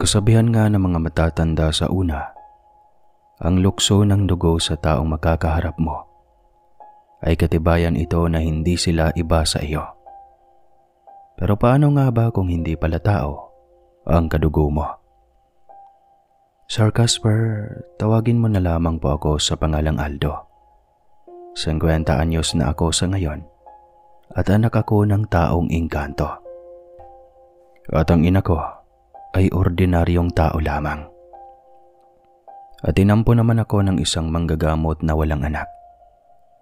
Kasabihan nga ng mga matatanda sa una, ang lukso ng dugo sa taong makakaharap mo ay katibayan ito na hindi sila iba sa iyo. Pero paano nga ba kung hindi pala tao ang kadugo mo? Sir Casper, tawagin mo na lamang po ako sa pangalang Aldo. 50 anyos na ako sa ngayon at anak ako ng taong engkanto. At ang ina ko ay ordinaryong tao lamang. At tinampo naman ako ng isang manggagamot na walang anak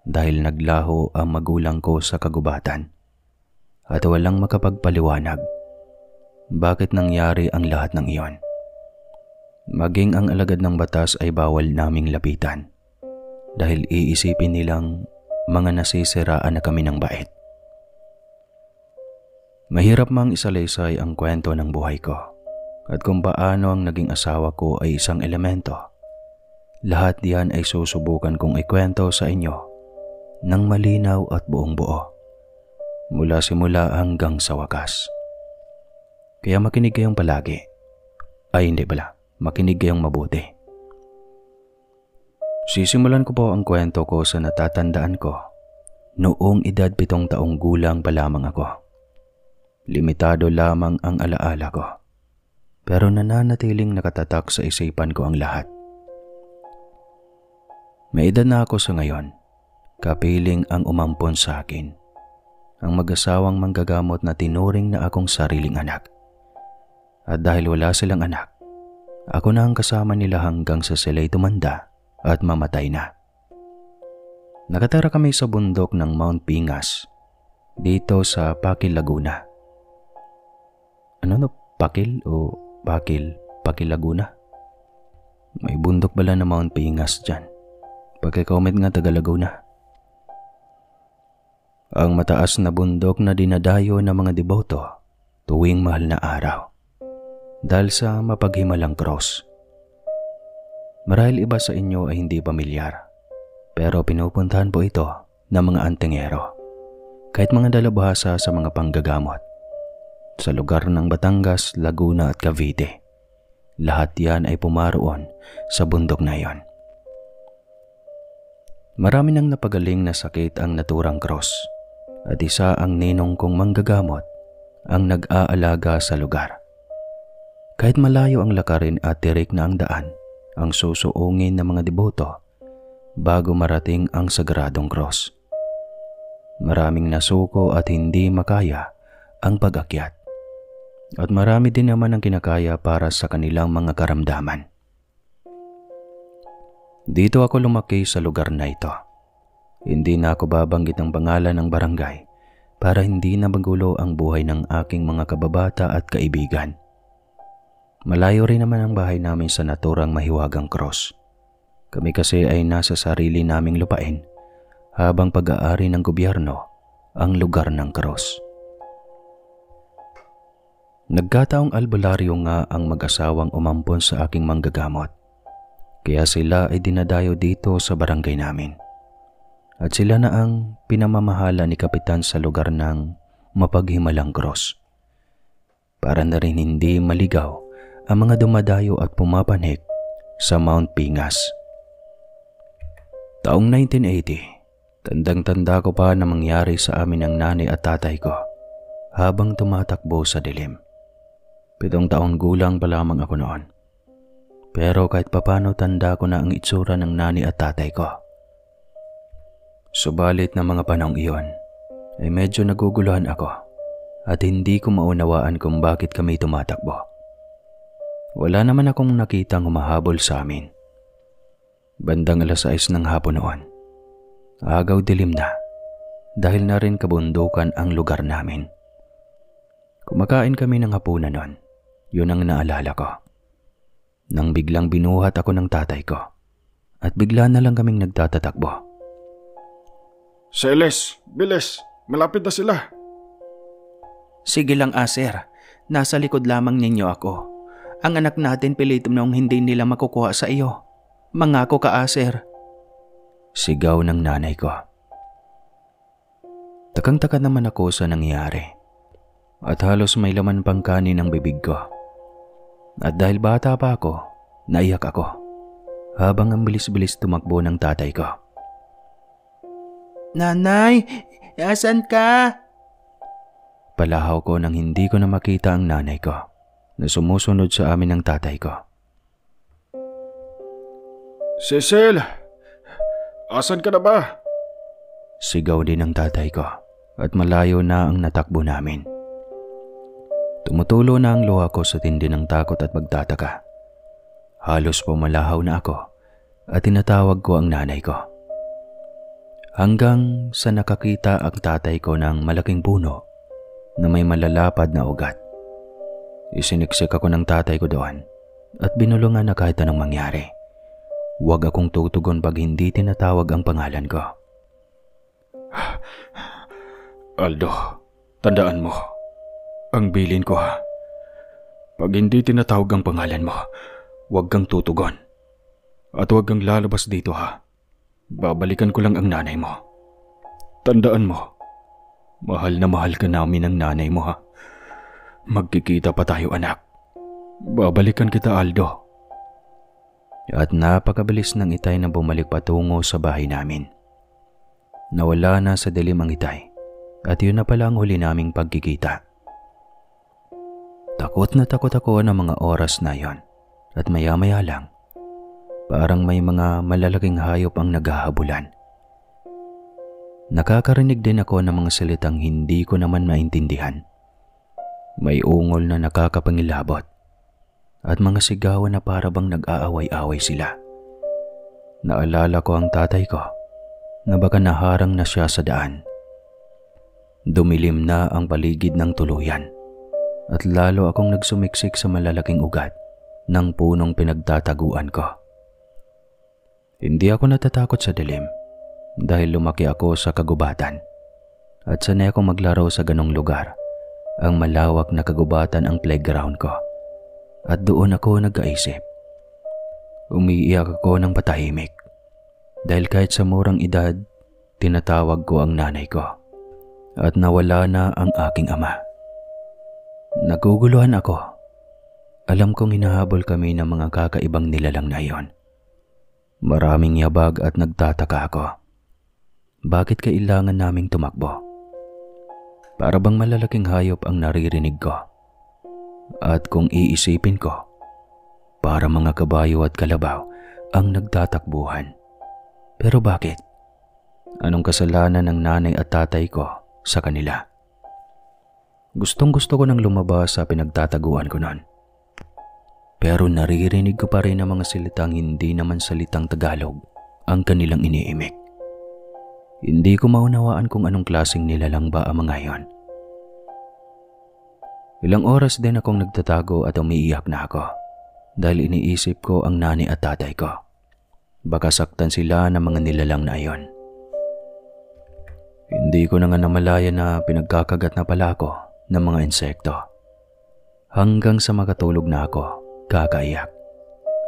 dahil naglaho ang magulang ko sa kagubatan at walang makapagpaliwanag bakit nangyari ang lahat ng iyon. Maging ang alagad ng batas ay bawal naming lapitan dahil iisipin nilang mga nasisiraan na kami ng bait. Mahirap mang isalaysay ang kwento ng buhay ko at kung paano ang naging asawa ko ay isang elemento. Lahat diyan ay susubukan kong ikwento sa inyo ng malinaw at buong buo mula simula hanggang sa wakas. Kaya makinig kayong palagi. Ay hindi pala, makinig kayong mabuti. Sisimulan ko po ang kwento ko sa natatandaan ko noong edad 7 taong gulang pa lamang ako. Limitado lamang ang alaala ko, pero nananatiling nakatatak sa isipan ko ang lahat. May edad na ako sa ngayon, kapiling ang umampon sa akin, ang mag-asawang manggagamot na tinuring na akong sariling anak. At dahil wala silang anak, ako na ang kasama nila hanggang sa sila'y tumanda at mamatay na. Nakatira kami sa bundok ng Mount Pingas, dito sa Pakil, Laguna. Pakil o Pakil? Pakil, Laguna? May bundok pala na Mount Pingas dyan. Pagka-comment nga taga Laguna. Ang mataas na bundok na dinadayo ng mga deboto tuwing mahal na araw dahil sa mapaghimalang cross. Marahil iba sa inyo ay hindi pamilyar, pero pinupuntahan po ito ng mga antingero kahit mga dalabhasa sa mga panggagamot sa lugar ng Batangas, Laguna at Cavite. Lahat yan ay pumaroon sa bundok na iyon. Marami nang napagaling na sakit ang naturang cross at isa ang ninong kong manggagamot ang nag-aalaga sa lugar. Kahit malayo ang lakarin at tirik na ang daan, ang susuungin ng mga deboto bago marating ang sagradong cross. Maraming nasuko at hindi makaya ang pag-akyat. At marami din naman ang kinakaya para sa kanilang mga karamdaman. Dito ako lumaki sa lugar na ito. Hindi na ako babanggit ang pangalan ng barangay para hindi na magulo ang buhay ng aking mga kababata at kaibigan. Malayo rin naman ang bahay namin sa naturang mahiwagang cross. Kami kasi ay nasa sarili naming lupain habang pag-aari ng gobyerno ang lugar ng cross. Nagkataong albularyo nga ang mag-asawang umampon sa aking manggagamot. Kaya sila ay dinadayo dito sa barangay namin. At sila na ang pinamamahala ni Kapitan sa lugar ng mapaghimalang cross. Para na rin hindi maligaw ang mga dumadayo at pumapanik sa Mount Pingas. Taong 1980, tandang-tanda ko pa na mangyari sa amin ng nanay at tatay ko habang tumatakbo sa dilim. 7 taong gulang pa lamang ako noon. Pero kahit papano tanda ko na ang itsura ng nanay at tatay ko. Subalit na mga panahong iyon ay medyo naguguluhan ako at hindi ko maunawaan kung bakit kami tumatakbo. Wala naman akong nakitang humahabol sa amin. Bandang 6:00 ng hapon noon. Agaw dilim na dahil na rin kabundukan ang lugar namin. Kumakain kami ng hapunan noon. Yun ang naalala ko. Nang biglang binuhat ako ng tatay ko at bigla na lang kaming nagtatatakbo. Seles, bilis, malapit na sila. Sige lang, Aser. Nasa likod lamang ninyo ako. Ang anak natin pilitom noong hindi nila makukuha sa iyo. Mangako ka, Aser. Sigaw ng nanay ko. Takang-taka naman ako sa nangyari at halos may laman pang kanin ang bibig ko. At dahil bata pa ako, naiyak ako habang ang bilis-bilis tumakbo ng tatay ko. Nanay, asan ka? Palahaw ko nang hindi ko na makita ang nanay ko na sumusunod sa amin ng tatay ko. Cecil! Asan ka na ba? Sigaw din ng tatay ko at malayo na ang natakbo namin. Tumutulo na ang luha ko sa tindi ng takot at pagtataka. Halos pumalahaw na ako at tinatawag ko ang nanay ko. Hanggang sa nakakita ang tatay ko ng malaking puno na may malalapad na ugat. Isiniksik ako ng tatay ko doon at binulungan na kahit anong mangyari. Huwag akong tutugon pag hindi tinatawag ang pangalan ko. Aldo, tandaan mo. Ang bilin ko ha. Pag hindi tinatawag ang pangalan mo, huwag kang tutugon. At huwag kang lalabas dito ha. Babalikan ko lang ang nanay mo. Tandaan mo, mahal na mahal ka namin ng nanay mo ha. Magkikita pa tayo anak. Babalikan kita Aldo. At napakabilis ng itay na bumalik patungo sa bahay namin. Nawala na sa dilim ang itay at yun na pala ang huli naming pagkikita. Takot na takot ako ng mga oras na yon at maya-maya lang, parang may mga malalaking hayop ang naghahabulan. Nakakarinig din ako ng mga salitang hindi ko naman maintindihan. May ungol na nakakapangilabot at mga sigawan na para bang nag-aaway-away sila. Naalala ko ang tatay ko na baka naharang na siya sa daan. Dumilim na ang paligid ng tuluyan at lalo akong nagsumiksik sa malalaking ugat ng punong pinagtataguan ko. Hindi ako natatakot sa dilim dahil lumaki ako sa kagubatan at sanay akong maglaro sa ganong lugar. Ang malawak na kagubatan ang playground ko at doon ako nag-aisip. Umiiyak ako ng patahimik dahil kahit sa murang edad, tinatawag ko ang nanay ko at nawala na ang aking ama. Naguguluhan ako. Alam kong hinahabol kami ng mga kakaibang nilalang na iyon. Maraming yabag at nagtataka ako. Bakit kailangan naming tumakbo? Para bang malalaking hayop ang naririnig ko. At kung iisipin ko, para mga kabayo at kalabaw ang nagtatakbuhan. Pero bakit? Anong kasalanan ng nanay at tatay ko sa kanila? Gustong-gusto ko nang lumabas sa pinagtataguan ko noon. Pero naririnig ko pa rin ang mga salitang hindi naman salitang Tagalog ang kanilang iniimik. Hindi ko maunawaan kung anong klaseng nilalang ba ang mga iyon. Ilang oras din akong nagtatago at umiiyak na ako dahil iniisip ko ang nanay at tatay ko. Baka saktan sila ng mga nilalang na iyon. Hindi ko na nga namalaya na pinagkakagat na pala ako ng mga insekto. Hanggang sa makatulog na ako, kakaiyak.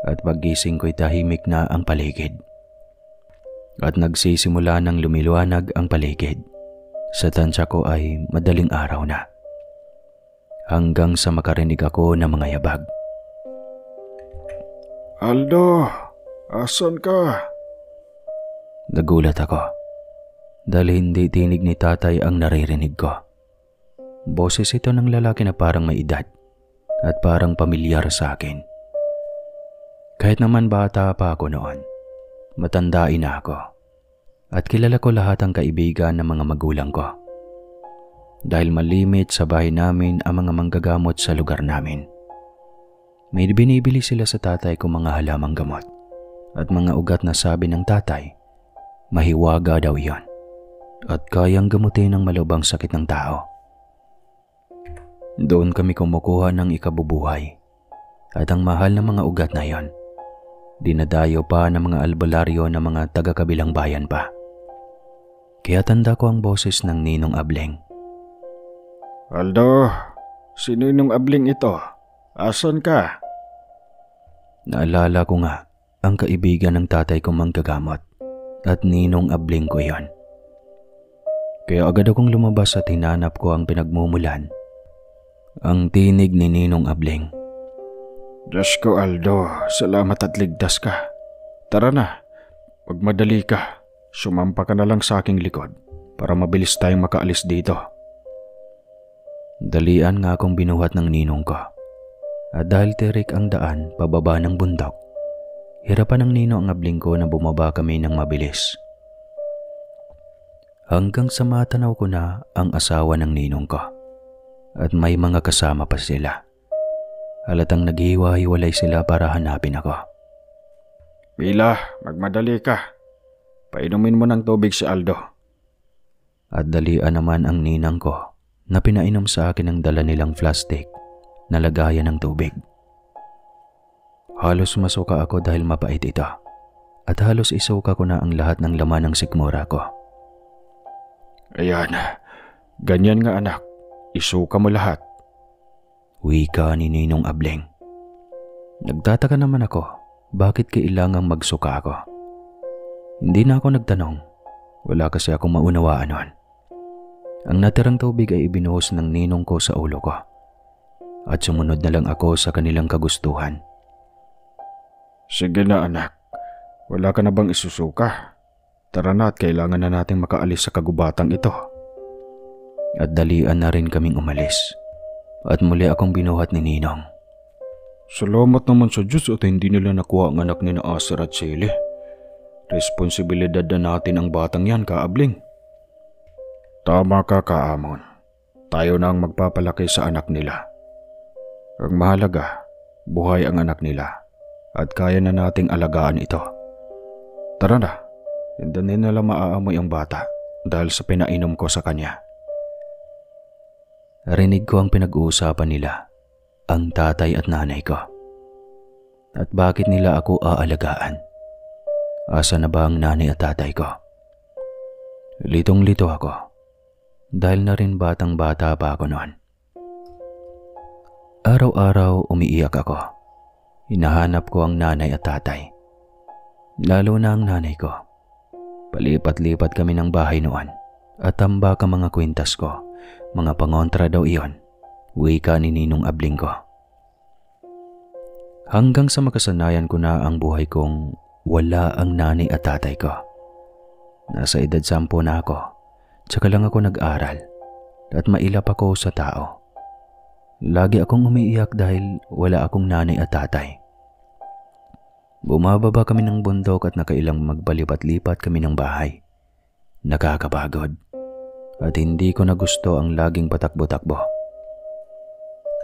At paggising ko'y tahimik na ang paligid. At nagsisimula ng lumiwanag ang paligid. Sa tansya ko ay madaling araw na. Hanggang sa makarinig ako ng mga yabag. Aldo, asan ka? Nagulat ako dahil hindi tinig ni tatay ang naririnig ko. Boses ito ng lalaki na parang may edad at parang pamilyar sa akin. Kahit naman bata pa ako noon, matandain na ako at kilala ko lahat ang kaibigan ng mga magulang ko. Dahil malimit sa bahay namin ang mga manggagamot sa lugar namin. May binibili sila sa tatay ko mga halamang gamot at mga ugat na sabi ng tatay, mahiwaga daw iyon at kayang gamutin ang malubhang sakit ng tao. Doon kami kumukuha ng ikabubuhay at ang mahal na mga ugat na iyon, dinadayo pa ng mga albularyo ng mga taga-kabilang bayan pa. Kaya tanda ko ang boses ng Ninong Ableng. Aldo, sino yung abling ito? Asan ka? Naalala ko nga ang kaibigan ng tatay kong manggagamot at Ninong Ableng ko yon. Kaya agad akong lumabas at hinanap ko ang pinagmumulan. Ang tinig ni Ninong Ableng. Diyos ko, Aldo, salamat at ligtas ka. Tara na, magmadali ka. Sumampa ka na lang sa aking likod para mabilis tayong makaalis dito. Dalian nga akong binuhat ng ninong ko. At dahil tirik ang daan pababa ng bundok, hirapan ng nino ang abling ko na bumaba kami ng mabilis. Hanggang sa matanaw ko na ang asawa ng ninong ko at may mga kasama pa sila. Halatang naghiwa-hiwalay sila para hanapin ako. Mila, magmadali ka. Painumin mo ng tubig si Aldo. At dalian naman ang ninang ko na pinainom sa akin ang dala nilang plastic na lagayan ng tubig. Halos masuka ako dahil mapait ito at halos isuka ko na ang lahat ng laman ng sikmura ko. Ayan, ganyan nga anak, isuka mo lahat. Wika ni Ninong Ableng. Nagtataka naman ako bakit kailangang magsuka ako. Hindi na ako nagtanong, wala kasi akong maunawaan nun. Ang natirang tubig ay ibinuhos ng ninong ko sa ulo ko at sumunod na lang ako sa kanilang kagustuhan. Sige na anak, wala ka na bang isusuka? Tara na at kailangan na nating makaalis sa kagubatang ito. At dalian na rin kaming umalis at muli akong binuhat ni Ninong. Salamat naman sa Diyos at hindi nila nakuha ang anak ni na Aser at Sele. Responsibilidad na natin ang batang yan, Kaabling. Tama ka, Kaamon. Tayo na ang magpapalaki sa anak nila. Ang mahalaga, buhay ang anak nila at kaya na nating alagaan ito. Tara na, hindi nila maaamoy ang bata dahil sa pinainom ko sa kanya. Rinig ko ang pinag-uusapan nila, ang tatay at nanay ko. At bakit nila ako aalagaan? Asa na ba ang nanay at tatay ko? Litong-lito ako dahil na rin batang-bata pa ako noon. Araw-araw umiiyak ako. Hinahanap ko ang nanay at tatay. Lalo na ang nanay ko. Palipat-lipat kami ng bahay noon at tambak ang mga kwintas ko. Mga pangontra daw iyon. Wika ni Ninong Abling ko. Hanggang sa makasanayan ko na ang buhay kong wala ang nanay at tatay ko. Nasa edad 10 na ako, tsaka lang ako nag-aral at mailap ako sa tao. Lagi akong umiiyak dahil wala akong nanay at tatay. Bumababa kami ng bundok at nakailang magbalipat-lipat kami ng bahay. Nakakapagod at hindi ko na gusto ang laging patakbo-takbo.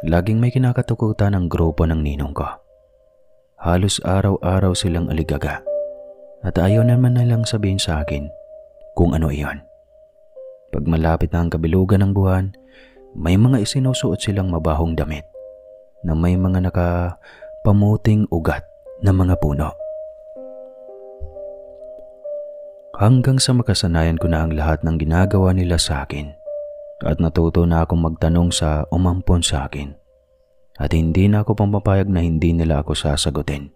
Laging may kinakatukutan ang grupo ng ninong ko. Halos araw-araw silang aligaga at ayaw naman nilang sabihin sa akin kung ano iyon. Pag malapit na ang kabilugan ng buwan, may mga isinusuot silang mabahong damit na may mga nakapamuting ugat na mga puno. Hanggang sa makasanayan ko na ang lahat ng ginagawa nila sa akin at natuto na akong magtanong sa umampon sa akin at hindi na ako pumapayag na hindi nila ako sasagutin.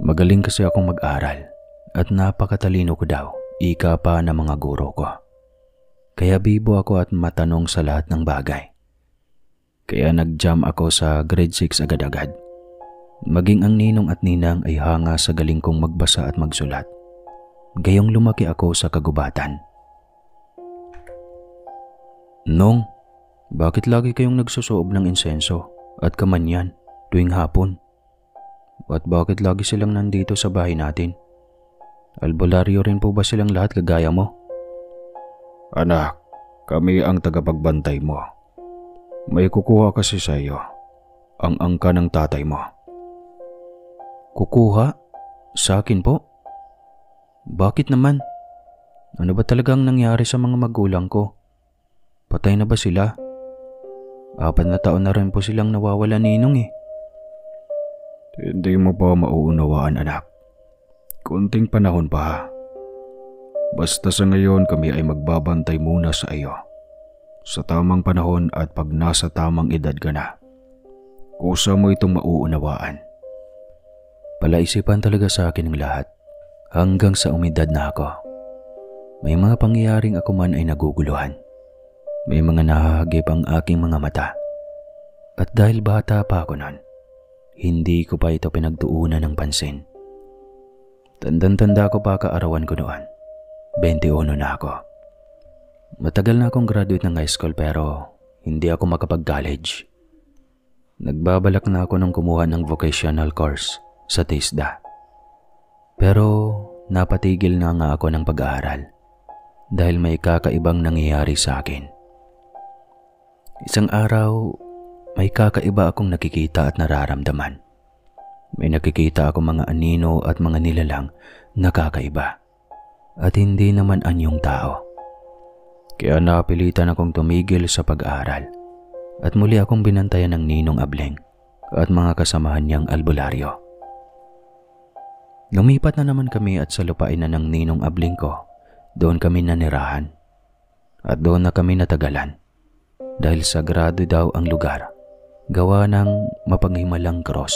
Magaling kasi akong mag-aral at napakatalino ko daw, ika pa ng mga guro ko. Kaya bibo ako at matanong sa lahat ng bagay. Kaya nag-jam ako sa grade 6 agad-agad. Maging ang ninong at ninang ay hanga sa galing kong magbasa at magsulat. Gayong lumaki ako sa kagubatan. Nong, bakit lagi kayong nagsusuob ng insenso at kamanyan tuwing hapon? At bakit lagi silang nandito sa bahay natin? Albularyo rin po ba silang lahat kagaya mo? Anak, kami ang tagapagbantay mo. May kukuha kasi sa iyo, ang angka ng tatay mo. Kukuha? Sa akin po? Bakit naman? Ano ba talagang nangyari sa mga magulang ko? Patay na ba sila? 4 na taon na rin po silang nawawala ninong eh. Hindi mo pa mauunawaan anak. Kunting panahon pa. Basta sa ngayon kami ay magbabantay muna sa iyo. Sa tamang panahon at pag nasa tamang edad ka na, kusa mo itong mauunawaan. Palaisipan talaga sa akin ang lahat hanggang sa umidad na ako. May mga pangyayaring ako man ay naguguluhan. May mga nahahagip ang aking mga mata. At dahil bata pa ako nun, hindi ko pa ito pinagtuunan ng pansin. Tandang-tanda ko pa kaarawan ko noon. 21 na ako. Matagal na akong graduate ng high school pero hindi ako makapag-college. Nagbabalak na ako ng kumuha ng vocational course sa TISDA. Pero napatigil na nga ako ng pag-aaral dahil may kakaibang nangyayari sa akin. Isang araw, may kakaiba akong nakikita at nararamdaman. May nakikita akong mga anino at mga nilalang na kakaiba at hindi naman anyong tao. Kaya napilitan akong tumigil sa pag-aaral at muli akong binantayan ng Ninong Ableng at mga kasamahan niyang albularyo. Lumipat na naman kami at sa lupain na ng Ninong Ableng ko, doon kami nanirahan. At doon na kami natagalan dahil sagrado daw ang lugar, gawa ng mapaghimalang cross.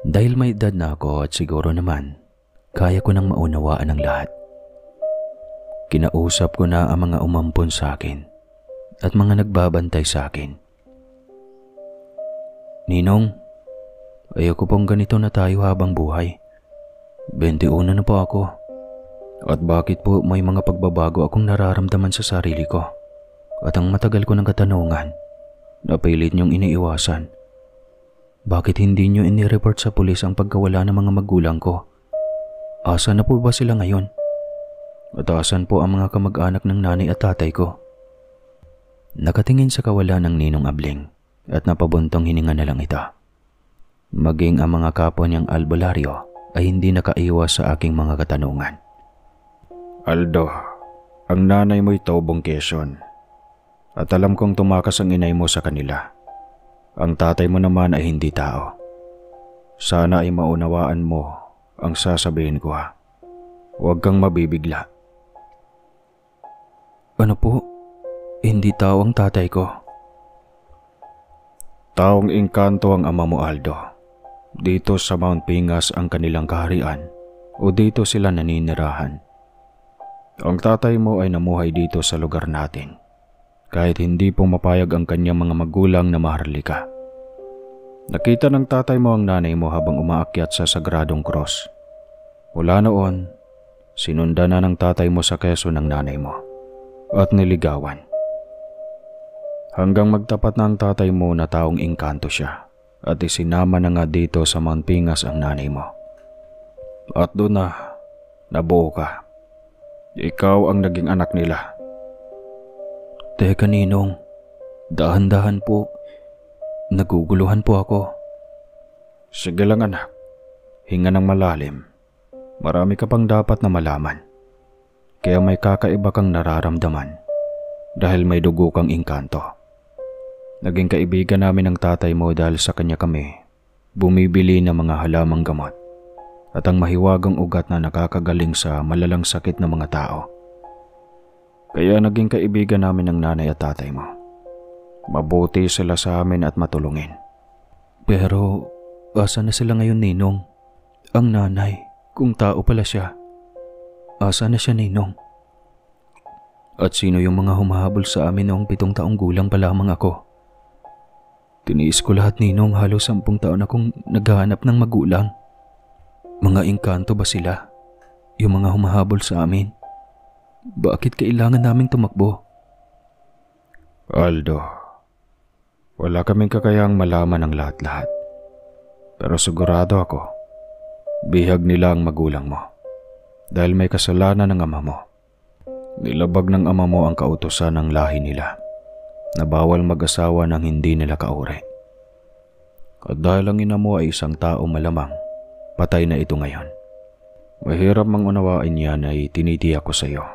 Dahil may edad na ako at siguro naman, kaya ko nang maunawaan ang lahat. Kinausap ko na ang mga umampon sa akin at mga nagbabantay sa akin. Ninong, ayoko pong ganito na tayo habang buhay. 21 na po ako. At bakit po may mga pagbabago akong nararamdaman sa sarili ko? At ang matagal ko ng katanungan, napilit niyong iniiwasan. Bakit hindi niyo inireport sa pulis ang pagkawala ng mga magulang ko? Asa na po ba sila ngayon? At asan po ang mga kamag-anak ng nanay at tatay ko? Nakatingin sa kawalan ng Ninong Ableng at napabuntong hininga na lang ito. Maging ang mga kapwa niyang albularyo ay hindi nakaiwas sa aking mga katanungan. Aldo, ang nanay mo'y taubong Quezon. At alam kong tumakas ang inay mo sa kanila. Ang tatay mo naman ay hindi tao. Sana ay maunawaan mo ang sasabihin ko ha. Huwag kang mabibigla. Ano po? Hindi tao ang tatay ko. Taong engkanto ang ama mo, Aldo. Dito sa Mount Pingas ang kanilang kaharian o dito sila naninirahan. Ang tatay mo ay namuhay dito sa lugar natin kahit hindi pumapayag ang kanyang mga magulang na maharlika. Nakita ng tatay mo ang nanay mo habang umaakyat sa Sagradong Cross. Mula noon, sinundan na ng tatay mo sa Quezon ng nanay mo at niligawan. Hanggang magtapat na ang tatay mo na taong engkanto siya at isinama na nga dito sa Mount Pingas ang nanay mo. At doon na, nabuo ka. Ikaw ang naging anak nila. Teka Ninong, dahan-dahan po. Naguguluhan po ako. Sige lang anak, hinga ng malalim. Marami ka pang dapat na malaman. Kaya may kakaiba kang nararamdaman dahil may dugo kang engkanto. Naging kaibigan namin ng tatay mo dahil sa kanya kami bumibili ng mga halamang gamot at ang mahiwagang ugat na nakakagaling sa malalang sakit ng mga tao. Kaya naging kaibigan namin ng nanay at tatay mo. Mabuti sila sa amin at matulungin. Pero asa na sila ngayon Ninong? Ang nanay, kung tao pala siya. Asa na siya Ninong? At sino yung mga humahabol sa amin noong 7 taong gulang pa lamang ako? Tiniis ko lahat Ninong, halos 10 taon akong naghahanap ng magulang. Mga engkanto ba sila? Yung mga humahabol sa amin? Bakit kailangan naming tumakbo? Aldo, wala kaming kakayahang malaman ang lahat-lahat. Pero sigurado ako, bihag nila ang magulang mo. Dahil may kasalanan ng ama mo. Nilabag ng ama mo ang kautusan ng lahi nila na bawal mag-asawa ng hindi nila kauri. At dahil ang ina mo ay isang tao malamang, patay na ito ngayon. Mahirap mang unawain yan ay tinitiyak ko sa iyo.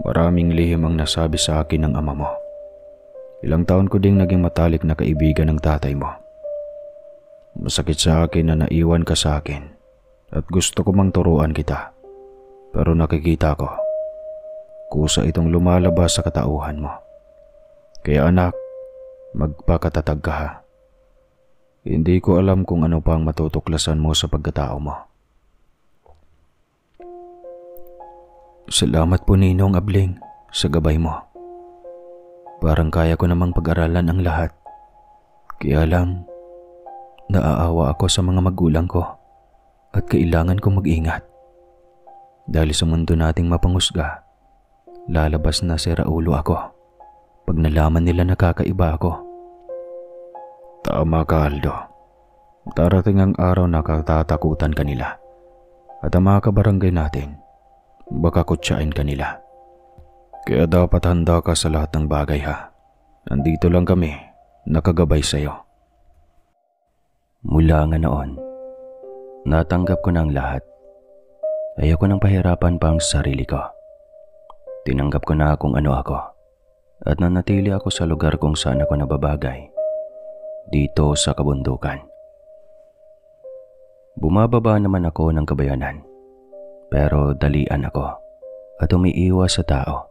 Maraming lihim ang nasabi sa akin ng ama mo. Ilang taon ko ding naging matalik na kaibigan ng tatay mo. Masakit sa akin na naiwan ka sa akin at gusto ko mang turuan kita. Pero nakikita ko, kusa itong lumalabas sa katauhan mo. Kaya anak, magpakatatag ka ha. Hindi ko alam kung ano pa ang matutuklasan mo sa pagkatao mo. Salamat po Ninong Ableng sa gabay mo. Parang kaya ko namang pag-aralan ang lahat. Kaya lang, naaawa ako sa mga magulang ko at kailangan kong mag-ingat. Dahil sa mundo nating mapanghusga, lalabas na si Raulo ako pag nalaman nila na kakaiba ako. Tama ka, Aldo. Darating ang araw na katatakutan kanila at ang mga kabarangay natin baka kutsain kanila. Kaya dapat handa ka sa lahat ng bagay ha. Nandito lang kami, nakagabay sa'yo. Mula nga noon, natanggap ko na ang lahat. Ayoko nang pahirapan pa ang sarili ko. Tinanggap ko na kung ano ako at nanatili ako sa lugar kung saan ako nababagay, dito sa kabundukan. Bumababa naman ako ng kabayanan, pero dalian ako at umiiwas sa tao.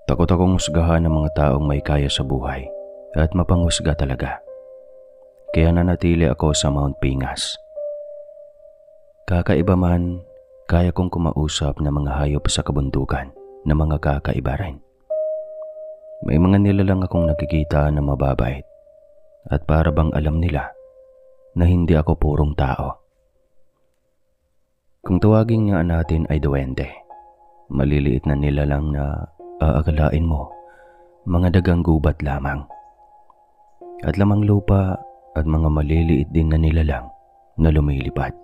Takot akong husgahan ng mga taong may kaya sa buhay at mapanghusga talaga. Kaya nanatili ako sa Mount Pingas. Kakaiba man, kaya kong kumausap ng mga hayop sa kabundukan na mga kakaiba rin. May mga nilalang akong nakikita na mababait at para bang alam nila na hindi ako purong tao. Kung tawagin nga natin ay duwende, maliliit na nilalang na aakalain mo mga dagang gubat lamang. At lamang lupa at mga maliliit din na nilalang na lumilipad.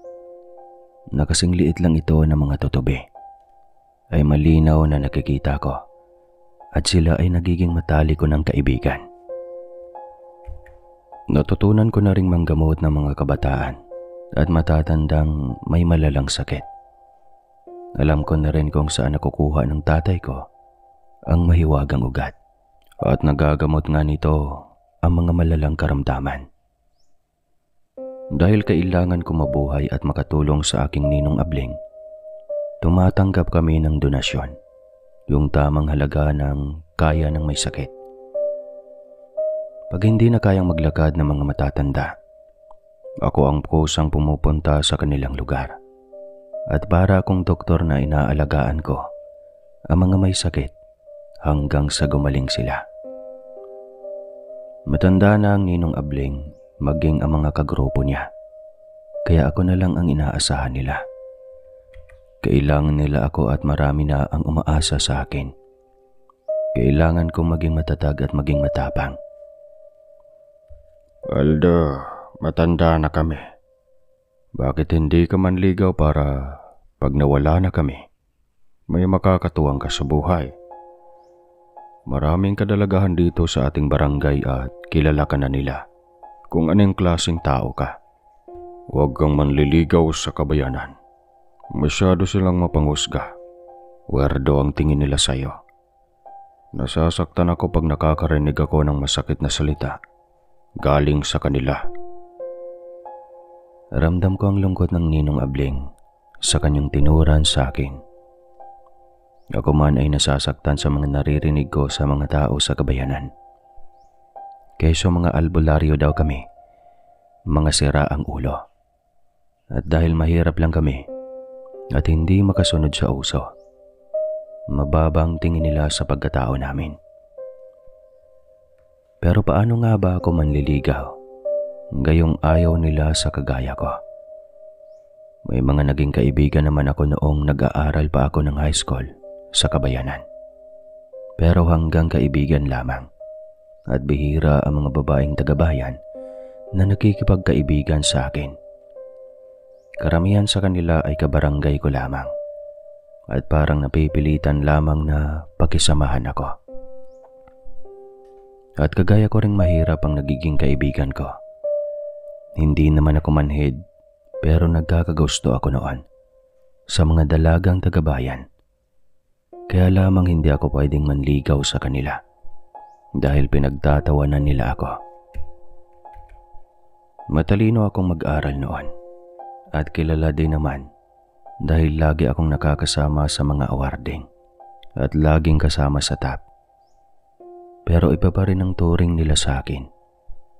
Na kasing liit lang ito ng mga tutubi, ay malinaw na nakikita ko at sila ay nagiging matalik ko ng kaibigan. Natutunan ko na ring manggamot ng mga kabataan at matatandang may malalang sakit. Alam ko na rin kung saan nakukuha ng tatay ko ang mahiwagang ugat at nagagamot nga nito ang mga malalang karamdaman. Dahil kailangan ko mabuhay at makatulong sa aking ninong Abling, tumatanggap kami ng donasyon, yung tamang halaga ng kaya ng may sakit. Pag hindi na kayang maglakad ng mga matatanda, ako ang kusang pumupunta sa kanilang lugar at para akong doktor na inaalagaan ko ang mga may sakit hanggang sa gumaling sila. Matanda na ang ninong Abling maging ang mga kagrupo niya, kaya ako na lang ang inaasahan nila. Kailangan nila ako at marami na ang umaasa sa akin. Kailangan kong maging matatag at maging matapang. Aldo, matanda na kami. Bakit hindi ka manligaw para pag nawala na kami, may makakatuwang ka sa buhay? Maraming kadalagahan dito sa ating barangay at kilala ka na nila kung anong klaseng tao ka. Huwag kang manliligaw sa kabayanan. Masyado silang mapanghusga. Werdo ang tingin nila sa'yo. Nasasaktan ako pag nakakarinig ako ng masakit na salita galing sa kanila. Ramdam ko ang lungkot ng ninong Abling sa kanyang tinuran sa akin. Ako man ay nasasaktan sa mga naririnig ko sa mga tao sa kabayanan. Kaysa mga albularyo daw kami, mga sira ang ulo. At dahil mahirap lang kami at hindi makasunod sa uso, mababang tingin nila sa pagkatao namin. Pero paano nga ba ako manliligaw gayong ayaw nila sa kagaya ko? May mga naging kaibigan naman ako noong nag-aaral pa ako ng high school sa kabayanan. Pero hanggang kaibigan lamang. At bihira ang mga babaeng tagabayan na nakikipagkaibigan sa akin. Karamihan sa kanila ay kabarangay ko lamang at parang napipilitan lamang na pakisamahan ako. At kagaya ko ring mahirap ang nagiging kaibigan ko. Hindi naman ako manhid pero nagkakagusto ako noon sa mga dalagang tagabayan. Kaya lamang hindi ako pwedeng manligaw sa kanila. Dahil pinagtatawanan nila ako. Matalino akong mag-aral noon at kilala din naman dahil lagi akong nakakasama sa mga awarding at laging kasama sa top. Pero iba pa rin ang turing nila sa akin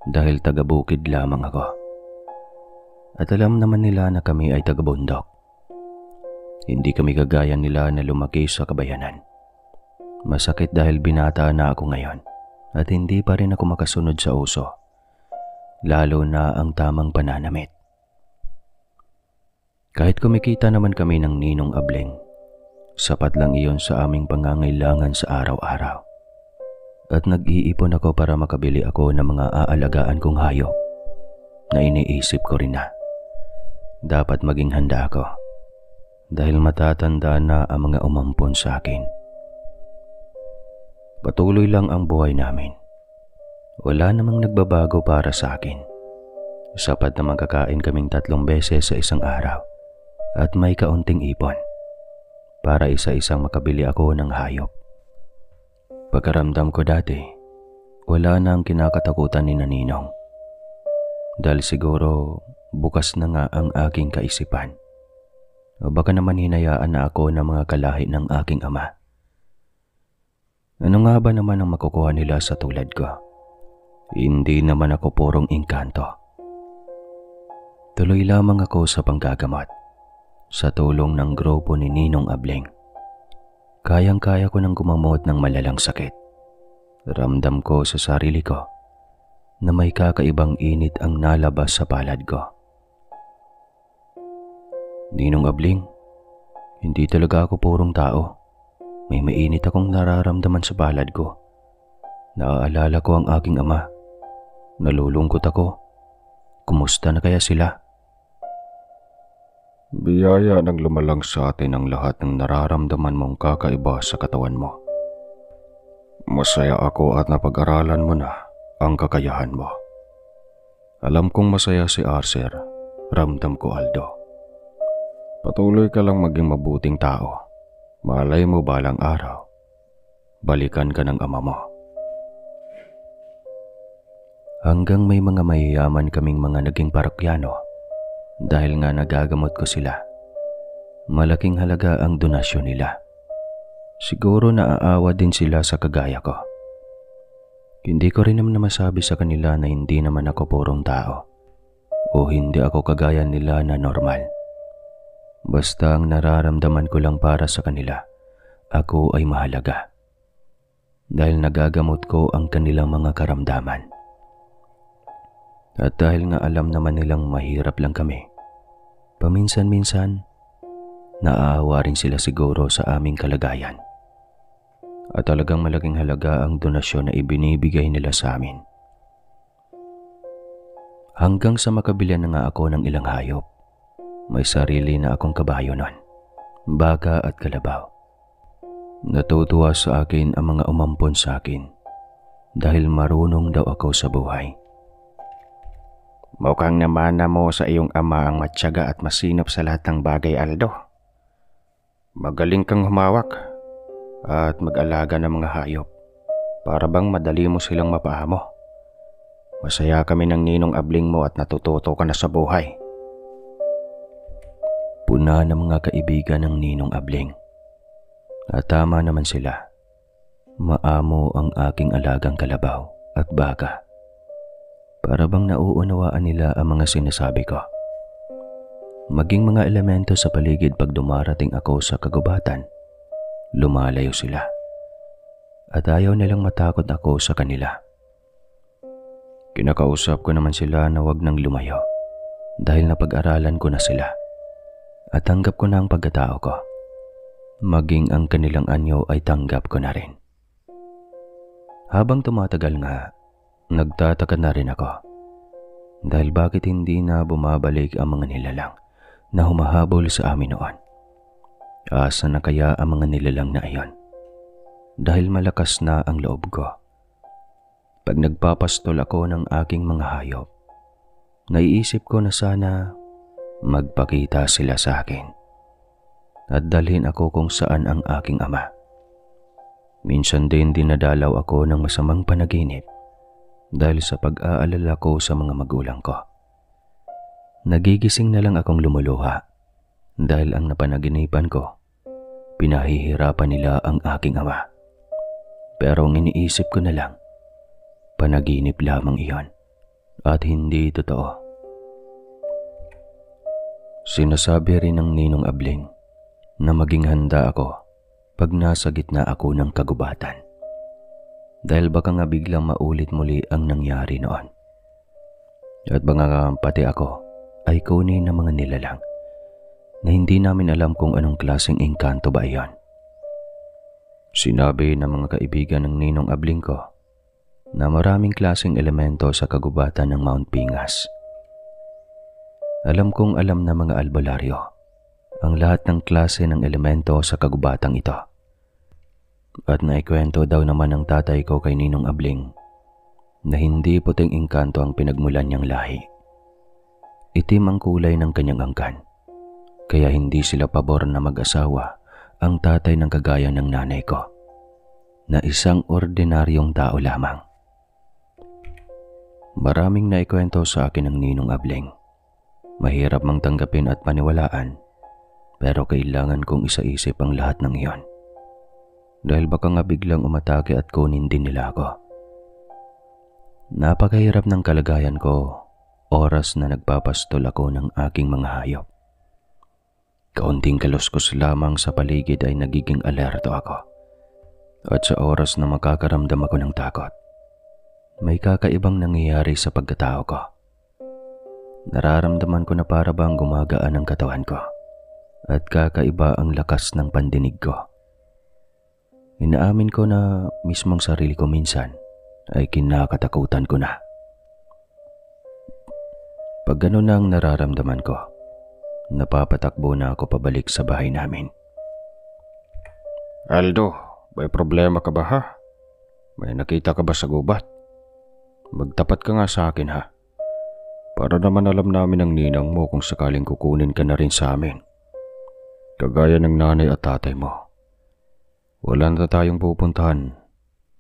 dahil taga-bukid lamang ako. At alam naman nila na kami ay taga-bundok. Hindi kami kagaya nila na lumaki sa kabayanan. Masakit dahil binata na ako ngayon at hindi pa rin ako makasunod sa uso. lalo na ang tamang pananamit. Kahit kumikita naman kami ng Ninong Ableng, sapat lang iyon sa aming pangangailangan sa araw-araw. At nag-iipon ako para makabili ako ng mga aalagaan kong hayop na iniisip ko rin na dapat maging handa ako dahil matatanda na ang mga umampon sa akin. Patuloy lang ang buhay namin. Wala namang nagbabago para sa akin. Sapat na magkakain kaming 3 beses sa isang araw at may kaunting ipon para isa-isang makabili ako ng hayop. Pagkaramdam ko dati, wala na ang kinakatakutan ni Ninong. Dahil siguro bukas na nga ang aking kaisipan. O baka naman hinayaan na ako ng mga kalahi ng aking ama. Ano nga ba naman ang makukuha nila sa tulad ko? Hindi naman ako purong engkanto. Tuloy lamang ako sa panggagamot sa tulong ng grupo ni Ninong Ableng. Kayang-kaya ko nang gumamot ng malalang sakit. Ramdam ko sa sarili ko na may kakaibang init ang nalabas sa palad ko. Ninong Ableng, hindi talaga ako purong tao. May mainit akong nararamdaman sa palad ko. Naaalala ko ang aking ama. Nalulungkot ako. Kumusta na kaya sila? Biyaya ng lumalang sa atin ang lahat ng nararamdaman mong kakaiba sa katawan mo. Masaya ako at napag-aralan mo na ang kakayahan mo. Alam kong masaya si Arcer, ramdam ko Aldo. Patuloy ka lang maging mabuting tao. Malay mo balang araw, balikan ka ng ama mo. Hanggang may mga mayayaman kaming mga naging parokyano dahil nga nagagamot ko sila. Malaking halaga ang donasyon nila. Siguro naaawa din sila sa kagaya ko. Hindi ko rin naman masabi sa kanila na hindi naman ako purong tao o hindi ako kagaya nila na normal. Basta ang nararamdaman ko lang para sa kanila, ako ay mahalaga. Dahil nagagamot ko ang kanilang mga karamdaman. At dahil nga alam naman nilang mahirap lang kami, paminsan-minsan, naaawa rin sila siguro sa aming kalagayan. At talagang malaking halaga ang donasyon na ibinibigay nila sa amin. Hanggang sa makabili na nga ako ng ilang hayop. May sarili na akong kabayo nun, baka at kalabaw. Natutuwa sa akin ang mga umampon sa akin dahil marunong daw ako sa buhay. Mukhang namana mo sa iyong ama ang matyaga at masinop sa lahat ng bagay, Aldo. Magaling kang humawak at mag-alaga ng mga hayop para bang madali mo silang mapaamo. Masaya kami ng Ninong Ableng mo at natututo ka na sa buhay. Puna ng mga kaibigan ng Ninong Ableng. At tama naman sila. Maamo ang aking alagang kalabaw at baka. Para bang nauunawaan nila ang mga sinasabi ko. Maging mga elemento sa paligid pag dumarating ako sa kagubatan, lumalayo sila. At ayaw nilang matakot ako sa kanila. Kinakausap ko naman sila na wag nang lumayo dahil napag-aralan ko na sila. At tanggap ko na ang pagkatao ko. Maging ang kanilang anyo ay tanggap ko na rin. Habang tumatagal nga, nagtataka na rin ako. Dahil bakit hindi na bumabalik ang mga nilalang na humahabol sa amin noon? Asa na kaya ang mga nilalang na iyon? Dahil malakas na ang loob ko. Pag nagpapastol ako ng aking mga hayop, naiisip ko na sana magpakita sila sa akin at dalhin ako kung saan ang aking ama. Minsan din dinadalaw ako ng masamang panaginip dahil sa pag-aalala ko sa mga magulang ko. Nagigising na lang akong lumuluha dahil ang napanaginipan ko, pinahihirapan nila ang aking ama. Pero ang iniisip ko na lang, panaginip lamang iyon at hindi totoo. Sinasabi rin ng Ninong Ableng na maging handa ako pag nasa gitna ako ng kagubatan. Dahil baka nga biglang maulit muli ang nangyari noon. At baka pati ako ay kunin ng mga nilalang na hindi namin alam kung anong klaseng engkanto ba iyon. Sinabi ng mga kaibigan ng Ninong Abling ko na maraming klaseng elemento sa kagubatan ng Mount Pingas. Alam kong alam na mga albularyo ang lahat ng klase ng elemento sa kagubatang ito. At naikwento daw naman ng tatay ko kay Ninong Abling na hindi puting engkanto ang pinagmulan niyang lahi. Itim ang kulay ng kanyang angkan, kaya hindi sila pabor na mag-asawa ang tatay ng kagaya ng nanay ko, na isang ordinaryong tao lamang. Maraming naikwento sa akin ng Ninong Abling. Mahirap mang tanggapin at paniwalaan, pero kailangan kong isaisip ang lahat ng iyon. Dahil baka nga biglang umatake at kunin din nila ako. Napakahirap ng kalagayan ko, oras na nagpapastol ako ng aking mga hayop. Kaunting kaluskos lamang sa paligid ay nagiging alerto ako. At sa oras na makakaramdam ako ng takot, may kakaibang nangyayari sa pagkatao ko. Nararamdaman ko na para bang gumagaan ang katawan ko at kakaiba ang lakas ng pandinig ko. Inaamin ko na mismong sarili ko minsan ay kinakatakutan ko na. Pag gano'n ang nararamdaman ko, napapatakbo na ako pabalik sa bahay namin. Aldo, may problema ka ba ha? May nakita ka ba sa gubat? Magtapat ka nga sa akin ha. Para naman alam namin ng ninang mo kung sakaling kukunin ka na rin sa amin. Kagaya ng nanay at tatay mo. Wala na tayong pupuntahan.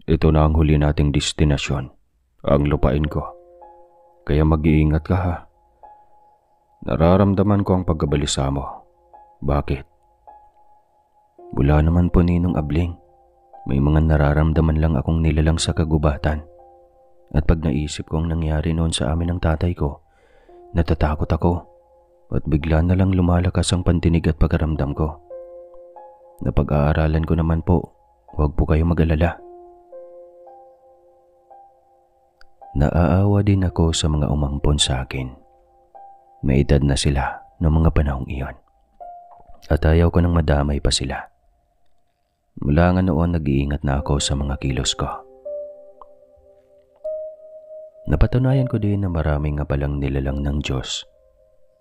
Ito na ang huli nating destinasyon, ang lupain ko. Kaya mag-iingat ka ha. Nararamdaman ko ang pagkabalisa mo. Bakit? Wala naman po, Ninong Abling. May mga nararamdaman lang akong nilalang sa kagubatan. At pag naisip ko ang nangyari noon sa amin ng tatay ko, natatakot ako at bigla na lang lumalakas ang pandinig at pagkaramdam ko. Napag-aaralan ko naman po, huwag po kayo mag-alala. Naaawa din ako sa mga umampon sa akin. May edad na sila noong mga panahong iyon. At ayaw ko nang madamay pa sila. Mula nga noon nag-iingat na ako sa mga kilos ko. Napatunayan ko din na maraming nga palang nilalang ng Diyos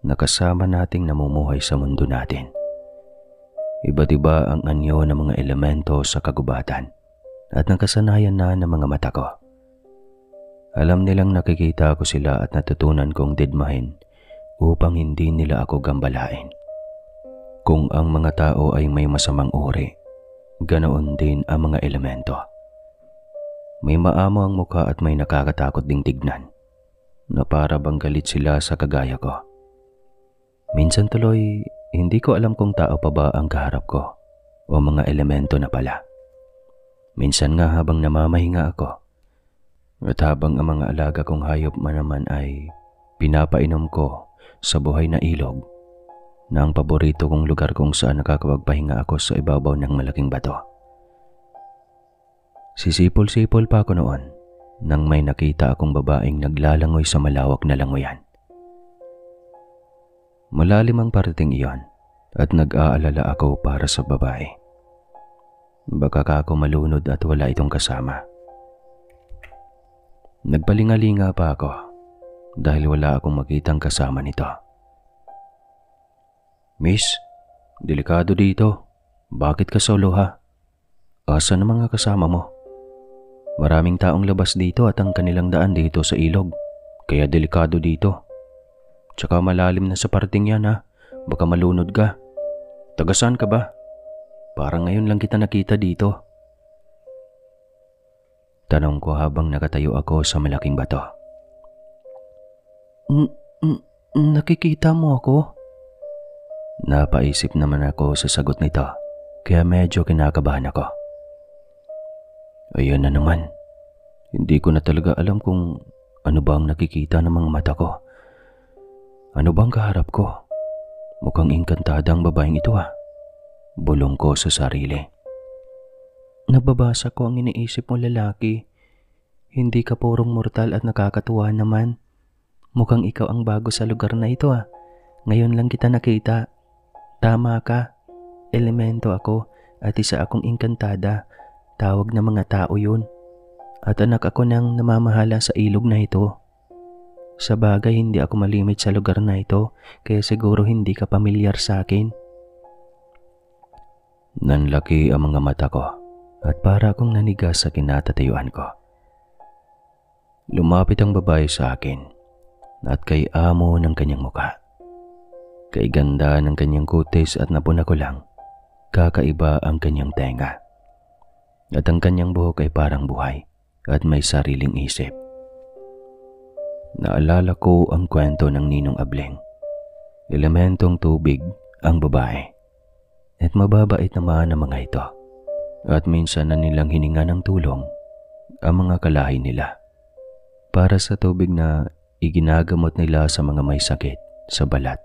na kasama nating namumuhay sa mundo natin. Iba't iba ang anyo ng mga elemento sa kagubatan at nakasanayan na ng mga mata ko. Alam nilang nakikita ko sila at natutunan kong didmahin upang hindi nila ako gambalain. Kung ang mga tao ay may masamang uri, ganoon din ang mga elemento. May maamo ang mukha at may nakakatakot ding tignan, na para bang galit sila sa kagaya ko. Minsan tuloy, hindi ko alam kung tao pa ba ang kaharap ko o mga elemento na pala. Minsan nga habang namamahinga ako, at habang ang mga alaga kong hayop man naman ay pinapainom ko sa buhay na ilog, na ang paborito kong lugar kung saan nakakapagpahinga ako sa ibabaw ng malaking bato. Sisipol-sipol pa ako noon nang may nakita akong babaeng naglalangoy sa malawak na langoyan. Malalim ang parating iyon at nag-aalala ako para sa babae. Baka ako malunod at wala itong kasama. Nagpalingalinga pa ako dahil wala akong makitang kasama nito. Miss, delikado dito. Bakit ka solo ha? Asa na mga kasama mo? Maraming taong labas dito at ang kanilang daan dito sa ilog. Kaya delikado dito. Tsaka malalim na sa parting yan ha. Baka malunod ka. Taga-saan ka ba? Parang ngayon lang kita nakita dito. Tanong ko habang nakatayo ako sa malaking bato. Nakikita mo ako? Napaisip naman ako sa sagot nito, kaya medyo kinakabahan ako. Ayun na naman. Hindi ko na talaga alam kung ano ba ang nakikita ng mga mata ko. Ano bang kaharap ko? Mukhang engkantada ang babaeng ito ha. Bulong ko sa sarili. Nababasa ko ang iniisip mo lalaki. Hindi ka purong mortal at nakakatuwa naman. Mukhang ikaw ang bago sa lugar na ito ah. Ngayon lang kita nakita. Tama ka. Elemento ako at isa akong engkantada. Tawag ng mga tao yun. At anak ako ng namamahala sa ilog na ito. Sa bagay hindi ako malimit sa lugar na ito kaya siguro hindi ka pamilyar sa akin. Nanlaki ang mga mata ko at para akong nanigas sa kinatatayuan ko. Lumapit ang babae sa akin at kay amo ng kanyang muka. Kay ganda ng kanyang kutis at napuna ko lang, kakaiba ang kanyang tenga. At ang kanyang buhok ay parang buhay at may sariling isip. Naalala ko ang kwento ng Ninong Ableng. Elementong tubig ang babae. At mababait naman ang mga ito. At minsan na nilang hininga ng tulong ang mga kalahi nila para sa tubig na iginagamot nila sa mga may sakit sa balat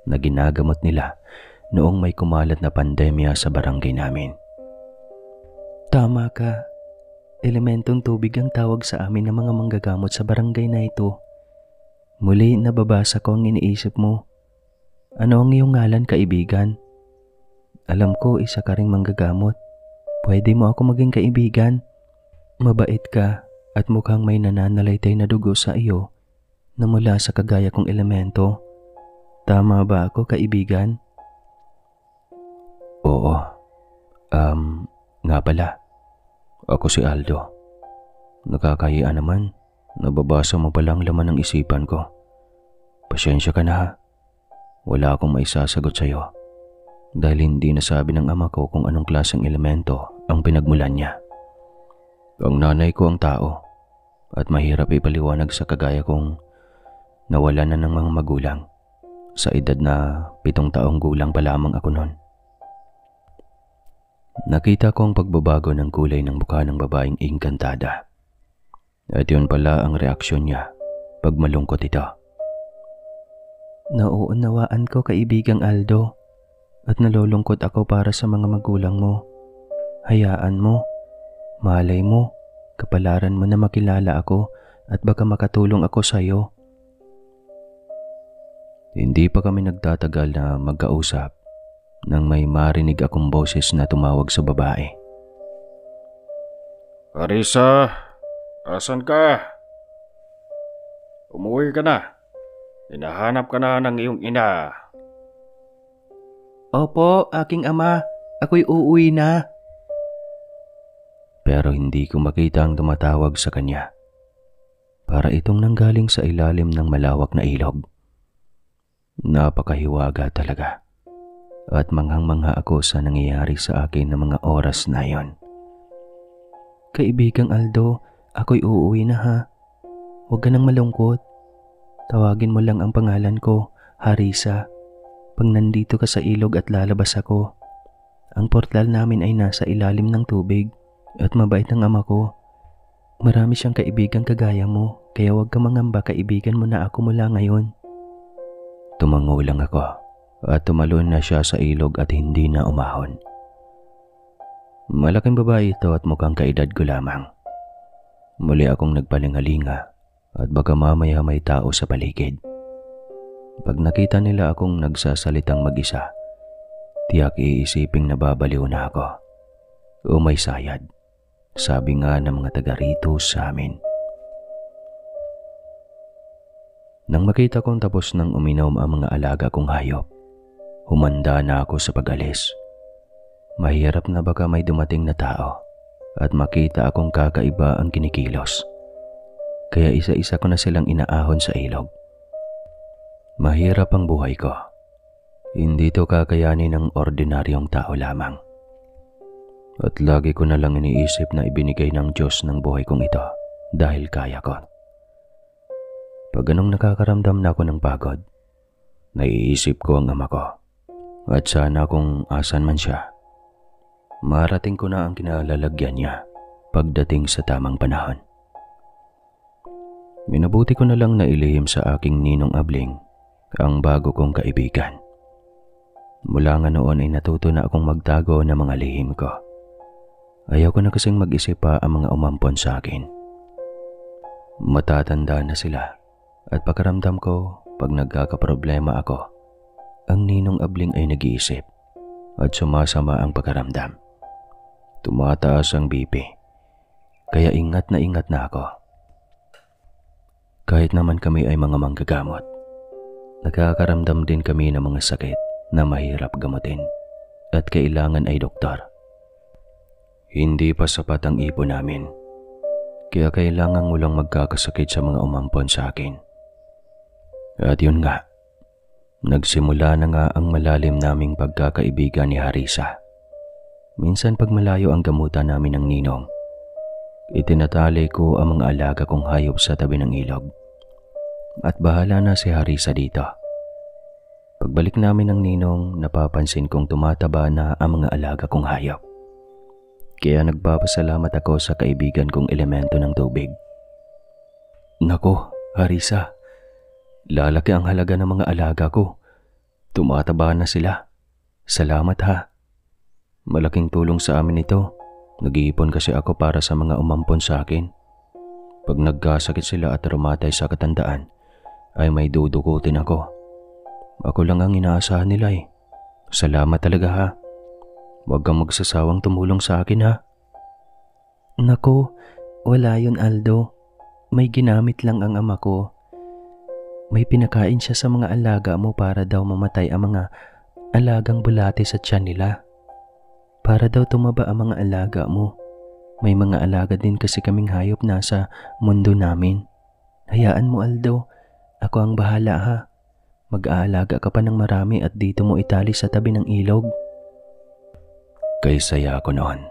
na ginagamot nila noong may kumalat na pandemya sa barangay namin. Tama ka. Elementong tubig ang tawag sa amin ng mga manggagamot sa barangay na ito. Muli nababasa ko ang iniisip mo. Ano ang iyong ngalan, kaibigan? Alam ko isa ka ring manggagamot. Pwede mo ako maging kaibigan. Mabait ka at mukhang may nananalaytay na dugo sa iyo na mula sa kagaya kong elemento. Tama ba ako, kaibigan? Oo. Nga pala. Ako si Aldo. Nakakahiya naman. Nababasa mo palang laman ng isipan ko. Pasensya ka na ha. Wala akong maisasagot sa'yo. Dahil hindi nasabi ng ama ko kung anong klaseng elemento ang pinagmulan niya. Ang nanay ko ang tao at mahirap ipaliwanag sa kagaya kong nawalan na ng mga magulang sa edad na 7 taong gulang pa lamang ako noon. Nakita ko ang pagbabago ng kulay ng mukha ng babaeng engkantada. At yun pala ang reaksyon niya pag malungkot ito. Nauunawaan ko, kaibigang Aldo, at nalulungkot ako para sa mga magulang mo. Hayaan mo, malay mo, kapalaran mo na makilala ako at baka makatulong ako sa iyo. Hindi pa kami nagtatagal na magkausap nang may marinig akong boses na tumawag sa babae. Arisa, asan ka? Umuwi ka na. Hinahanap ka na ng iyong ina. Opo, aking ama. Ako'y uuwi na. Pero hindi ko makita ang tumatawag sa kanya. Para itong nanggaling sa ilalim ng malawak na ilog. Napakahiwaga talaga. At manghang-mangha ako sa nangyayari sa akin ng mga oras na yon. Kaibigang Aldo, ako'y uuwi na ha. Huwag ka nang malungkot. Tawagin mo lang ang pangalan ko, Harisa. Pag nandito ka sa ilog at lalabas ako. Ang portal namin ay nasa ilalim ng tubig at mabait ang ama ko. Marami siyang kaibigang kagaya mo, kaya huwag ka mangamba, kaibigan mo na ako mula ngayon. Tumango lang ako at tumalon na siya sa ilog at hindi na umahon. Malaking babae ito at mukhang kaedad ko lamang. Muli akong nagpalingalinga at baka mamaya may tao sa paligid. Pag nakita nila akong nagsasalitang mag-isa, tiyak iisiping nababaliw na ako. O may sayad, sabi nga ng mga taga rito sa amin. Nang makita kong tapos nang uminom ang mga alaga kong hayop, humanda na ako sa pag-alis. Mahirap na baka may dumating na tao at makita akong kakaiba ang kinikilos. Kaya isa-isa ko na silang inaahon sa ilog. Mahirap ang buhay ko. Hindi to kakayanin ng ordinaryong tao lamang. At lagi ko na lang iniisip na ibinigay ng Diyos ng buhay kong ito dahil kaya ko. Pag anong nakakaramdam na ako ng pagod, naiisip ko ang ama ko. At sana kung asan man siya, marating ko na ang kinalalagyan niya pagdating sa tamang panahon. Minabuti ko na lang na ilihim sa aking Ninong Ableng ang bago kong kaibigan. Mula nga noon ay natuto na akong magtago ng mga lihim ko. Ayaw ko na kasing mag-isip pa ang mga umampon sa akin. Matatanda na sila At pakiramdam ko, pag nagkakaproblema ako, ang ninong abling ay nag-iisip at sumasama ang pakiramdam. Tumataas ang BP, kaya ingat na ako. Kahit naman kami ay mga manggagamot, nakakaramdam din kami ng mga sakit na mahirap gamutin at kailangan ay doktor. Hindi pa sapat ang ipon namin, kaya kailangan walang magkakasakit sa mga umampon sa akin. At yun nga, nagsimula na nga ang malalim naming pagkakaibigan ni Harisa. Minsan pag malayo ang gamutan namin ng ninong, itinatali ko ang mga alaga kong hayop sa tabi ng ilog. At bahala na si Harisa dito. Pagbalik namin ng ninong, napapansin kong tumataba na ang mga alaga kong hayop. Kaya nagpapasalamat ako sa kaibigan kong elemento ng tubig. Nako, Harisa, lalaki ang halaga ng mga alaga ko. Tumataba na sila. Salamat ha. Malaking tulong sa amin ito. Nag-iipon kasi ako para sa mga umampon sa akin. Pag nagkasakit sila at rumatay sa katandaan, ay may dudukutin ako. Ako lang ang inaasahan nila eh. Salamat talaga ha. Huwag kang magsasawang tumulong sa akin ha. Nako, wala yun Aldo. May ginamit lang ang ama ko. May pinakain siya sa mga alaga mo para daw mamatay ang mga alagang bulate sa tiyan nila. Para daw tumaba ang mga alaga mo. May mga alaga din kasi kaming hayop nasa mundo namin. Hayaan mo Aldo, ako ang bahala ha. Mag-aalaga ka pa ng marami at dito mo itali sa tabi ng ilog. Kay saya ako noon.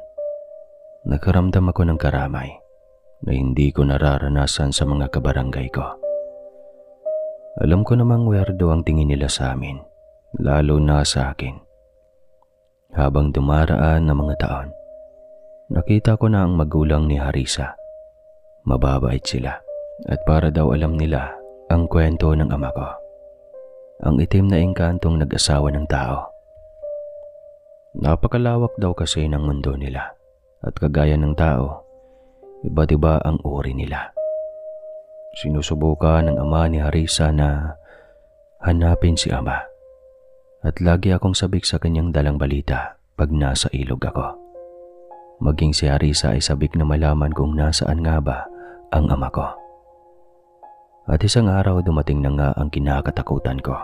Nakaramdam ako ng karamay na hindi ko nararanasan sa mga kabarangay ko. Alam ko namang weirdo ang tingin nila sa amin, lalo na sa akin. Habang dumaraan ng mga taon, nakita ko na ang magulang ni Harisa. Mababait sila at para daw alam nila ang kwento ng ama ko. Ang itim na engkantong nag-asawa ng tao. Napakalawak daw kasi ng mundo nila at kagaya ng tao, iba't iba ang uri nila. Sinusubukan ng ama ni Harisa na hanapin si ama at lagi akong sabik sa kanyang dalang balita pag nasa ilog ako. Maging si Harisa ay sabik na malaman kung nasaan nga ba ang ama ko. At isang araw dumating na nga ang kinakatakutan ko.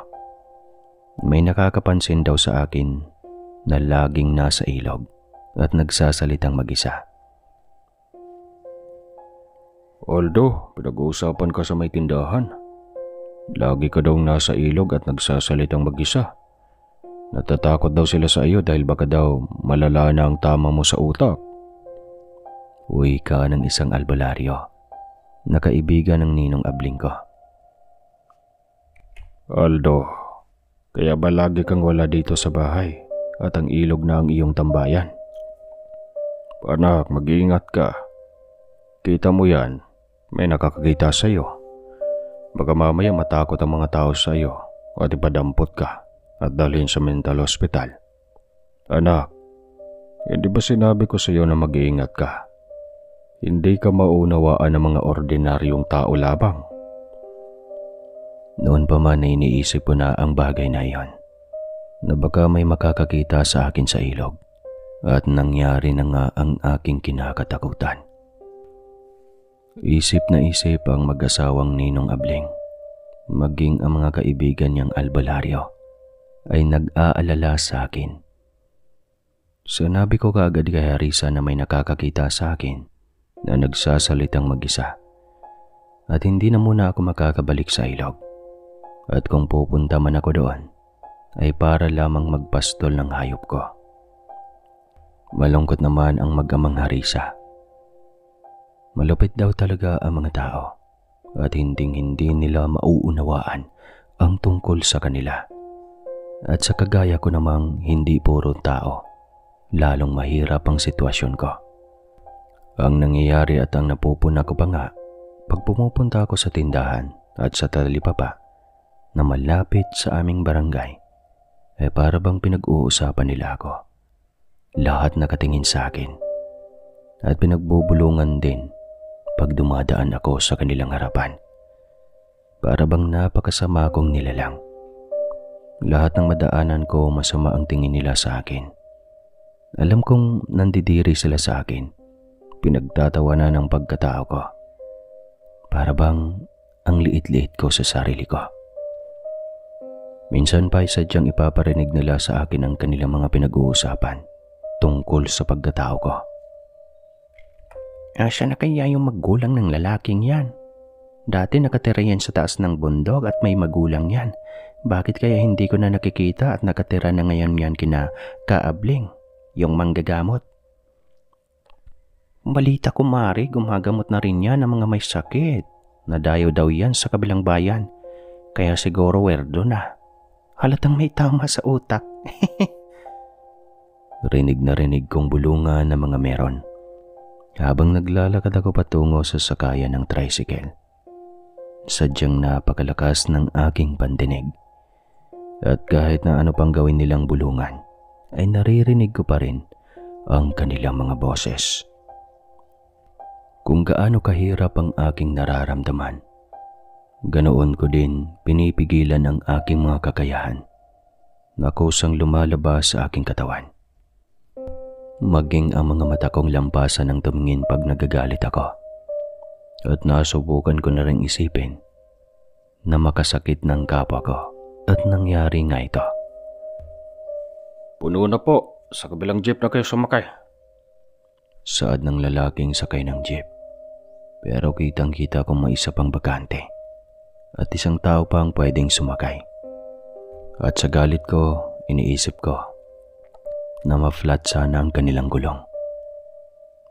May nakakapansin daw sa akin na laging nasa ilog at nagsasalitang mag-isa. Aldo, pinag-uusapan ka sa may tindahan. Lagi ka daw nasa ilog at nagsasalitang mag-isa. Natatakot daw sila sa iyo dahil baka daw malala na ang tama mo sa utak. Uy ka ng isang albularyo, nakaibigan ng ninong abling ko. Aldo, kaya ba lagi kang wala dito sa bahay at ang ilog na ang iyong tambayan? Anak, mag-iingat ka. Kita mo yan, may nakakakita sa iyo. Baka mamaya matakot ang mga tao sa iyo at ipadampot ka at dalhin sa mental hospital. Anak, hindi ba sinabi ko sa iyo na mag-iingat ka? Hindi ka maunawaan ng mga ordinaryong tao labang. Noon pa man ay iniisip ko na ang bagay na iyon, na baka may makakakita sa akin sa ilog at nangyari na nga ang aking kinakatakutan. Isip na isip ang mag-asawang ninong abling, maging ang mga kaibigan niyang albularyo ay nag-aalala sa akin. Sinabi ko kaagad kay Harisa na may nakakakita sa akin na nagsasalitang mag-isa at hindi na muna ako makakabalik sa ilog. At kung pupunta man ako doon, ay para lamang magpastol ng hayop ko. Malungkot naman ang mag-amang Harisa. Malupit daw talaga ang mga tao at hindi nila mauunawaan ang tungkol sa kanila. At sa kagaya ko namang hindi puro tao, lalong mahirap ang sitwasyon ko. Ang nangyayari at ang napupuna ko pa nga, pag pumupunta ako sa tindahan at sa talipapa na malapit sa aming barangay, para bang pinag-uusapan nila ako. Lahat nakatingin sa akin at pinagbubulungan din pag dumadaan ako sa kanilang harapan. Para bang napakasama kong nilalang. Lahat ng madaanan ko masama ang tingin nila sa akin. Alam kong nandidiri sila sa akin. Pinagtatawanan ng pagkatao ko. Para bang ang liit-liit ko sa sarili ko. Minsan pa ay sadyang ipaparinig nila sa akin ang kanilang mga pinag-uusapan tungkol sa pagkatao ko. Siya na kaya yung magulang ng lalaking yan? Dati nakatira yan sa taas ng bundok at may magulang yan. Bakit kaya hindi ko na nakikita at nakatira na ngayon yan kina Kaabling, yung manggagamot? Balita ko mari, gumagamot na rin yan ng mga may sakit. Nadayo daw yan sa kabilang bayan. Kaya siguro werdo na. Halatang may tama sa utak. Rinig na rinig kong bulungan ng mga meron. Habang naglalakad ako patungo sa sakayan ng tricycle. Sadyang napakalakas ng aking pandinig. At kahit na ano pang gawin nilang bulungan, ay naririnig ko pa rin ang kanilang mga boses. Kung gaano kahirap ang aking nararamdaman, ganoon ko din pinipigilan ang aking mga kakayahan na kusang lumalabas sa aking katawan. Maging ang mga mata kong lampasan ng tumingin pag nagagalit ako. At nasubukan ko na rin isipin na makasakit ng kapwa ko at nangyari nga ito. Puno na po. Sa kabilang jeep na kayo sumakay. Saad ng lalaking sakay ng jeep. Pero kitang-kita kong may isa pang bakante at isang tao pa ang pwedeng sumakay. At sa galit ko, iniisip ko na ma-flat sana ang kanilang gulong.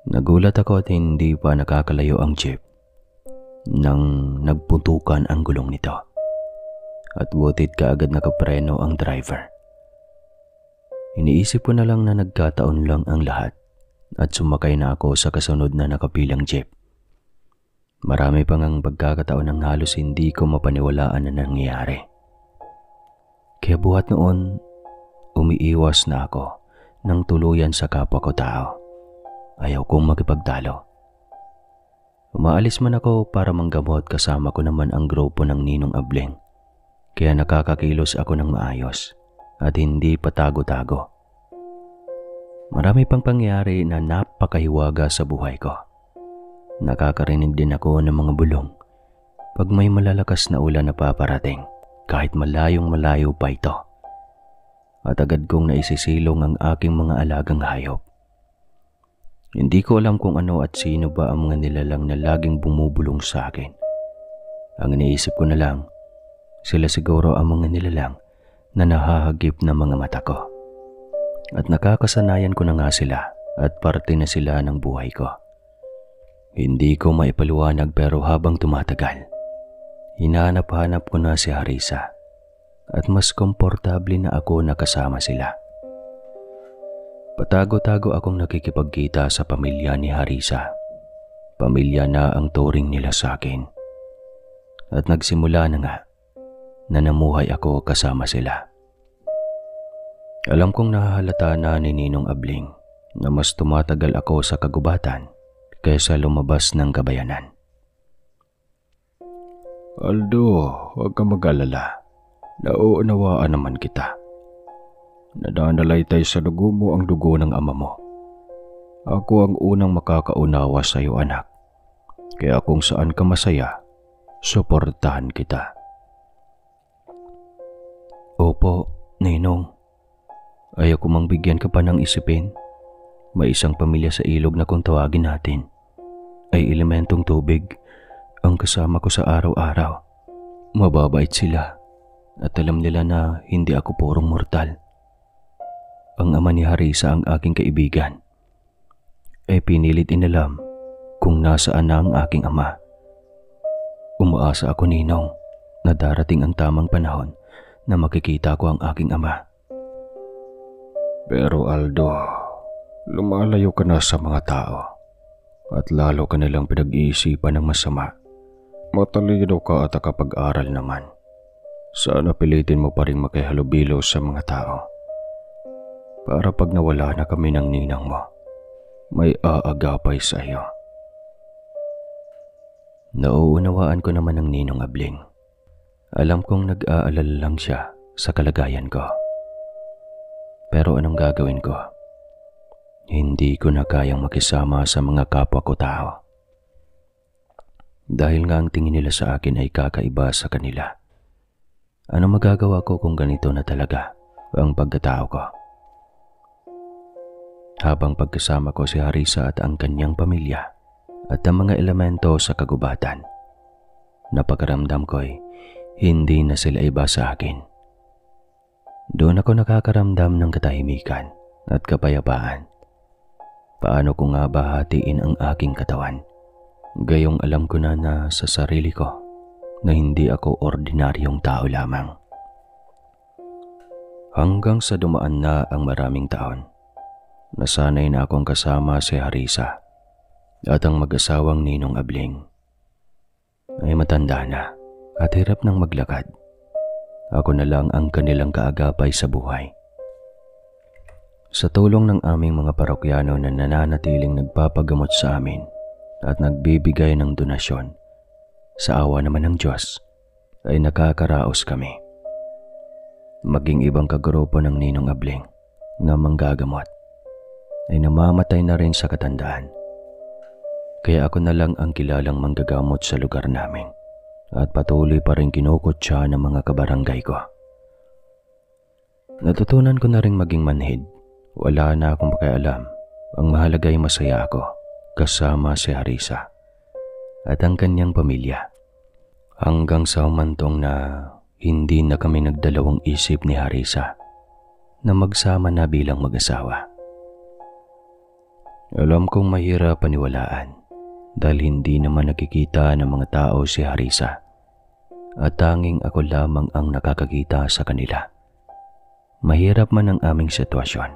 Nagulat ako at hindi pa nakakalayo ang jeep nang nagputukan ang gulong nito. At butit kaagad nakapreno ang driver. Iniisip ko na lang na nagkataon lang ang lahat at sumakay na ako sa kasunod na nakapilang jeep. Marami pang ang pagkakataon ng halos hindi ko mapaniwalaan na nangyayari. Kaya buhat noon, umiiwas na ako ng tuluyan sa kapwa ko tao. Ayaw kong makipagtalo. Umaalis man ako para manggamot kasama ko naman ang grupo ng Ninong Abling. Kaya nakakakilos ako ng maayos at hindi patago-tago. Marami pang pangyari na napakahiwaga sa buhay ko. Nakakarinig din ako ng mga bulong pag may malalakas na ulan na paparating kahit malayong malayo pa ito. At agad kong naisisilong ang aking mga alagang hayop. Hindi ko alam kung ano at sino ba ang mga nilalang na laging bumubulong sa akin. Ang iniisip ko na lang, sila siguro ang mga nilalang na nahahagip ng mga mata ko. At nakakasanayan ko na nga sila at parte na sila ng buhay ko. Hindi ko maipaliwanag pero habang tumatagal, hinahanap-hanap ko na si Harisa at mas komportable na ako nakasama sila. Patago-tago akong nakikipagkita sa pamilya ni Harisa. Pamilya na ang turing nila sa akin. At nagsimula na nga na namuhay ako kasama sila. Alam kong nahahalata na ni Ninong Abling na mas tumatagal ako sa kagubatan kaysa lumabas ng kabayanan. Aldo, huwag kang mag-alala. Nauunawaan naman kita. Nadanalaytay sa dugo mo ang dugo ng ama mo. Ako ang unang makakaunawa sa iyo, anak. Kaya kung saan ka masaya, suportahan kita. Opo, Ninong. Ayaw ko mang bigyan ka pa ng isipin. May isang pamilya sa ilog na kung tawagin natin ay elementong tubig ang kasama ko sa araw-araw. Mababait sila at alam nila na hindi ako purong mortal. Ang ama ni Harisa ang aking kaibigan ay pinilit inalam kung nasaan na ang aking ama. Umaasa ako, Ninong, na darating ang tamang panahon na makikita ko ang aking ama. Pero Aldo, lumalayo ka na sa mga tao at lalo ka nilang pinag-iisipan ng masama. Matalino ka at nakapag-aral naman. Sana pilitin mo pa rin makihalubilo sa mga tao. Para pag nawala na kami ng ninang mo, may aagapay sa iyo. Nauunawaan ko naman ang Ninong Abling Alam kong nag-aalala lang siya sa kalagayan ko. Pero anong gagawin ko? Hindi ko na kayang makisama sa mga kapwa ko tao. Dahil nga ang tingin nila sa akin ay kakaiba sa kanila. Ano magagawa ko kung ganito na talaga ang pagkatao ko? Habang pagkasama ko si Harisa at ang kanyang pamilya at ang mga elemento sa kagubatan, napakaramdam ko'y hindi na sila iba sa akin. Doon ako nakakaramdam ng katahimikan at kapayapaan. Paano ko nga bahatiin ang aking katawan? Gayong alam ko na sa sarili ko na hindi ako ordinaryong tao lamang. Hanggang sa dumaan na ang maraming taon, nasanay na akong kasama si Harisa at ang mag-asawang Ninong Abling. Ay matanda na at hirap ng maglakad. Ako na lang ang kanilang kaagapay sa buhay. Sa tulong ng aming mga parokyano na nananatiling nagpapagamot sa amin at nagbibigay ng donasyon, sa awa naman ng Diyos ay nakakaraos kami. Maging ibang kagrupo ng Ninong Abling na manggagamot ay namamatay na rin sa katandaan. Kaya ako na lang ang kilalang manggagamot sa lugar namin at patuloy pa rin kinukutsa ng mga kabarangay ko. Natutunan ko na rin maging manhid. Wala na akong pakialam. Ang mahalaga ay masaya ako kasama si Harisa at ang kanyang pamilya. Hanggang sa humantong na hindi na kami nagdalawang isip ni Harisa na magsama na bilang mag-asawa. Alam kong mahirap paniwalaan dahil hindi naman nakikita ng mga tao si Harisa at tanging ako lamang ang nakakakita sa kanila. Mahirap man ang aming sitwasyon,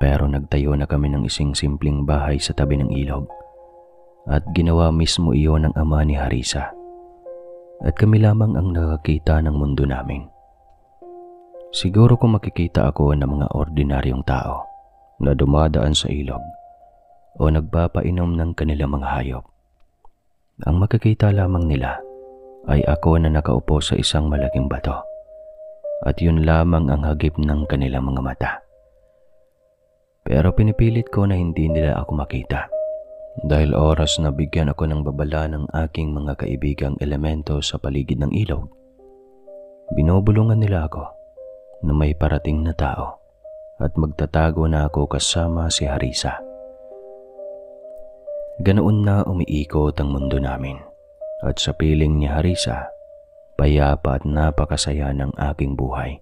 pero nagtayo na kami ng isang simpleng bahay sa tabi ng ilog at ginawa mismo iyon ng ama ni Harisa at kami lamang ang nakakita ng mundo namin. Siguro kung makikita ako ng mga ordinaryong tao na dumadaan sa ilog o nagpapainom ng kanilang mga hayop, ang makikita lamang nila ay ako na nakaupo sa isang malaking bato at yun lamang ang hagip ng kanilang mga mata. Pero pinipilit ko na hindi nila ako makita dahil oras na bigyan ako ng babala ng aking mga kaibigang elemento sa paligid ng ilog, binubulungan nila ako na may parating na tao at magtatago na ako kasama si Harisa. Ganoon na umiikot ang mundo namin at sa piling ni Harisa, payapa at napakasaya ng aking buhay.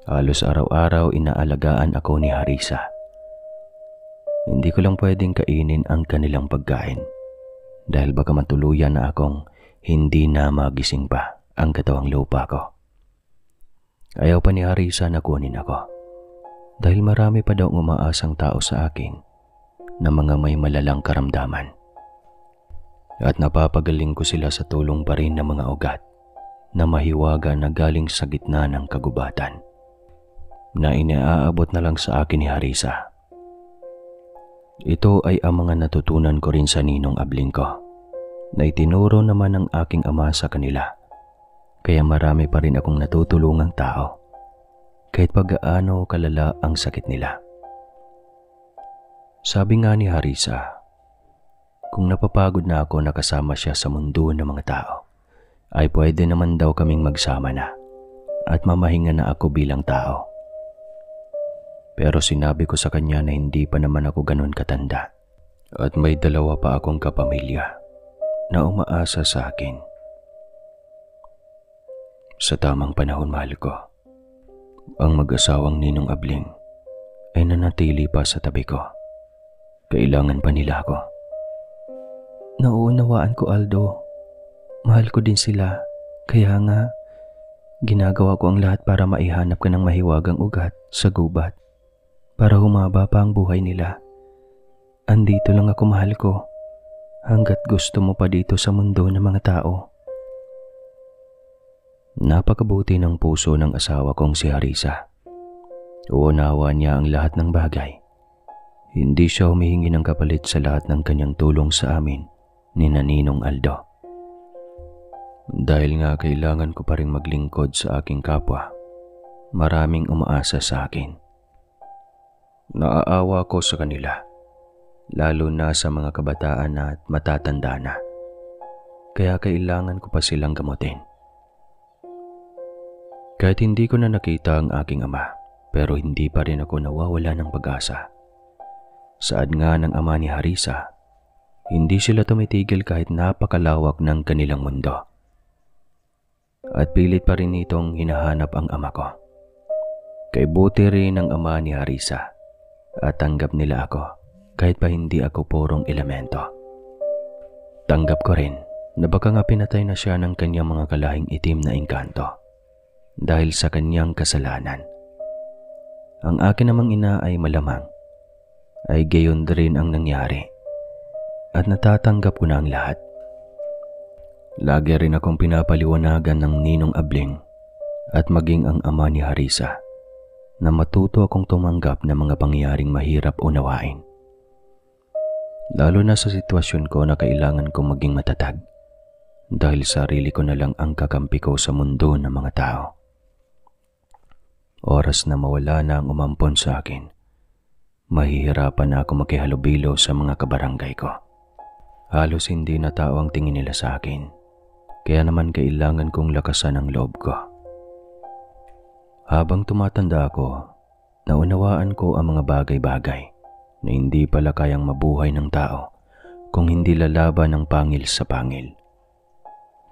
Halos araw-araw inaalagaan ako ni Harisa. Hindi ko lang pwedeng kainin ang kanilang pagkain dahil baka matuluyan na akong hindi na magising pa ang katawang lupa ko. Ayaw pa ni Harisa na kunin ako dahil marami pa daw umaasang tao sa akin na mga may malalang karamdaman. At napapagaling ko sila sa tulong pa rin ng mga ugat na mahiwaga na galing sa gitna ng kagubatan na iniaabot na lang sa akin ni Harisa. Ito ay ang mga natutunan ko rin sa Ninong Abling ko na itinuro naman ng aking ama sa kanila. Kaya marami pa rin akong natutulungang tao kahit pag-aano kalala ang sakit nila. Sabi nga ni Harisa, kung napapagod na ako na kasama siya sa mundo ng mga tao, ay pwede naman daw kaming magsama na at mamahinga na ako bilang tao. Pero sinabi ko sa kanya na hindi pa naman ako ganun katanda at may dalawa pa akong kapamilya na umaasa sa akin. Sa tamang panahon, mahal ko, ang mag-asawang Ninong Abling ay nanatili pa sa tabi ko. Kailangan pa nila ako. Nauunawaan ko, Aldo. Mahal ko din sila. Kaya nga, ginagawa ko ang lahat para maihanap ka ng mahiwagang ugat sa gubat para humaba pa ang buhay nila. Andito lang ako, mahal ko, hanggat gusto mo pa dito sa mundo ng mga tao. Napakabuti ng puso ng asawa kong si Harisa. Uunawa niya ang lahat ng bagay. Hindi siya humihingi ng kapalit sa lahat ng kanyang tulong sa amin ni Ninong Aldo. Dahil nga kailangan ko pa rin maglingkod sa aking kapwa, maraming umaasa sa akin. Naaawa ko sa kanila, lalo na sa mga kabataan at matatanda na. Kaya kailangan ko pa silang gamutin. Kahit hindi ko na nakita ang aking ama, pero hindi pa rin ako nawawala ng pag-asa. Saad nga ng ama ni Harisa, hindi sila tumitigil kahit napakalawak ng kanilang mundo. At pilit pa rin itong hinahanap ang ama ko. Kay buti rin ang ama ni Harisa at tanggap nila ako kahit pa hindi ako purong elemento. Tanggap ko rin na baka nga pinatay na siya ng kanyang mga kalahing itim na engkanto dahil sa kanyang kasalanan. Ang akin namang ina ay malamang ay gayon rin ang nangyari at natatanggap ko na ang lahat. Lagi rin akong pinapaliwanagan ng Ninong Abling at maging ang ama ni Harisa na matuto akong tumanggap ng mga pangyayaring mahirap unawain. Lalo na sa sitwasyon ko na kailangan kong maging matatag dahil sarili ko na lang ang kakampi ko sa mundo ng mga tao. Oras na mawala na ang umampon sa akin, mahihirapan na ako makihalubilo sa mga kabarangay ko. Halos hindi na tao ang tingin nila sa akin, kaya naman kailangan kong lakasan ang loob ko. Habang tumatanda ako, naunawaan ko ang mga bagay-bagay na hindi pala kayang mabuhay ng tao kung hindi lalaban ng pangil sa pangil.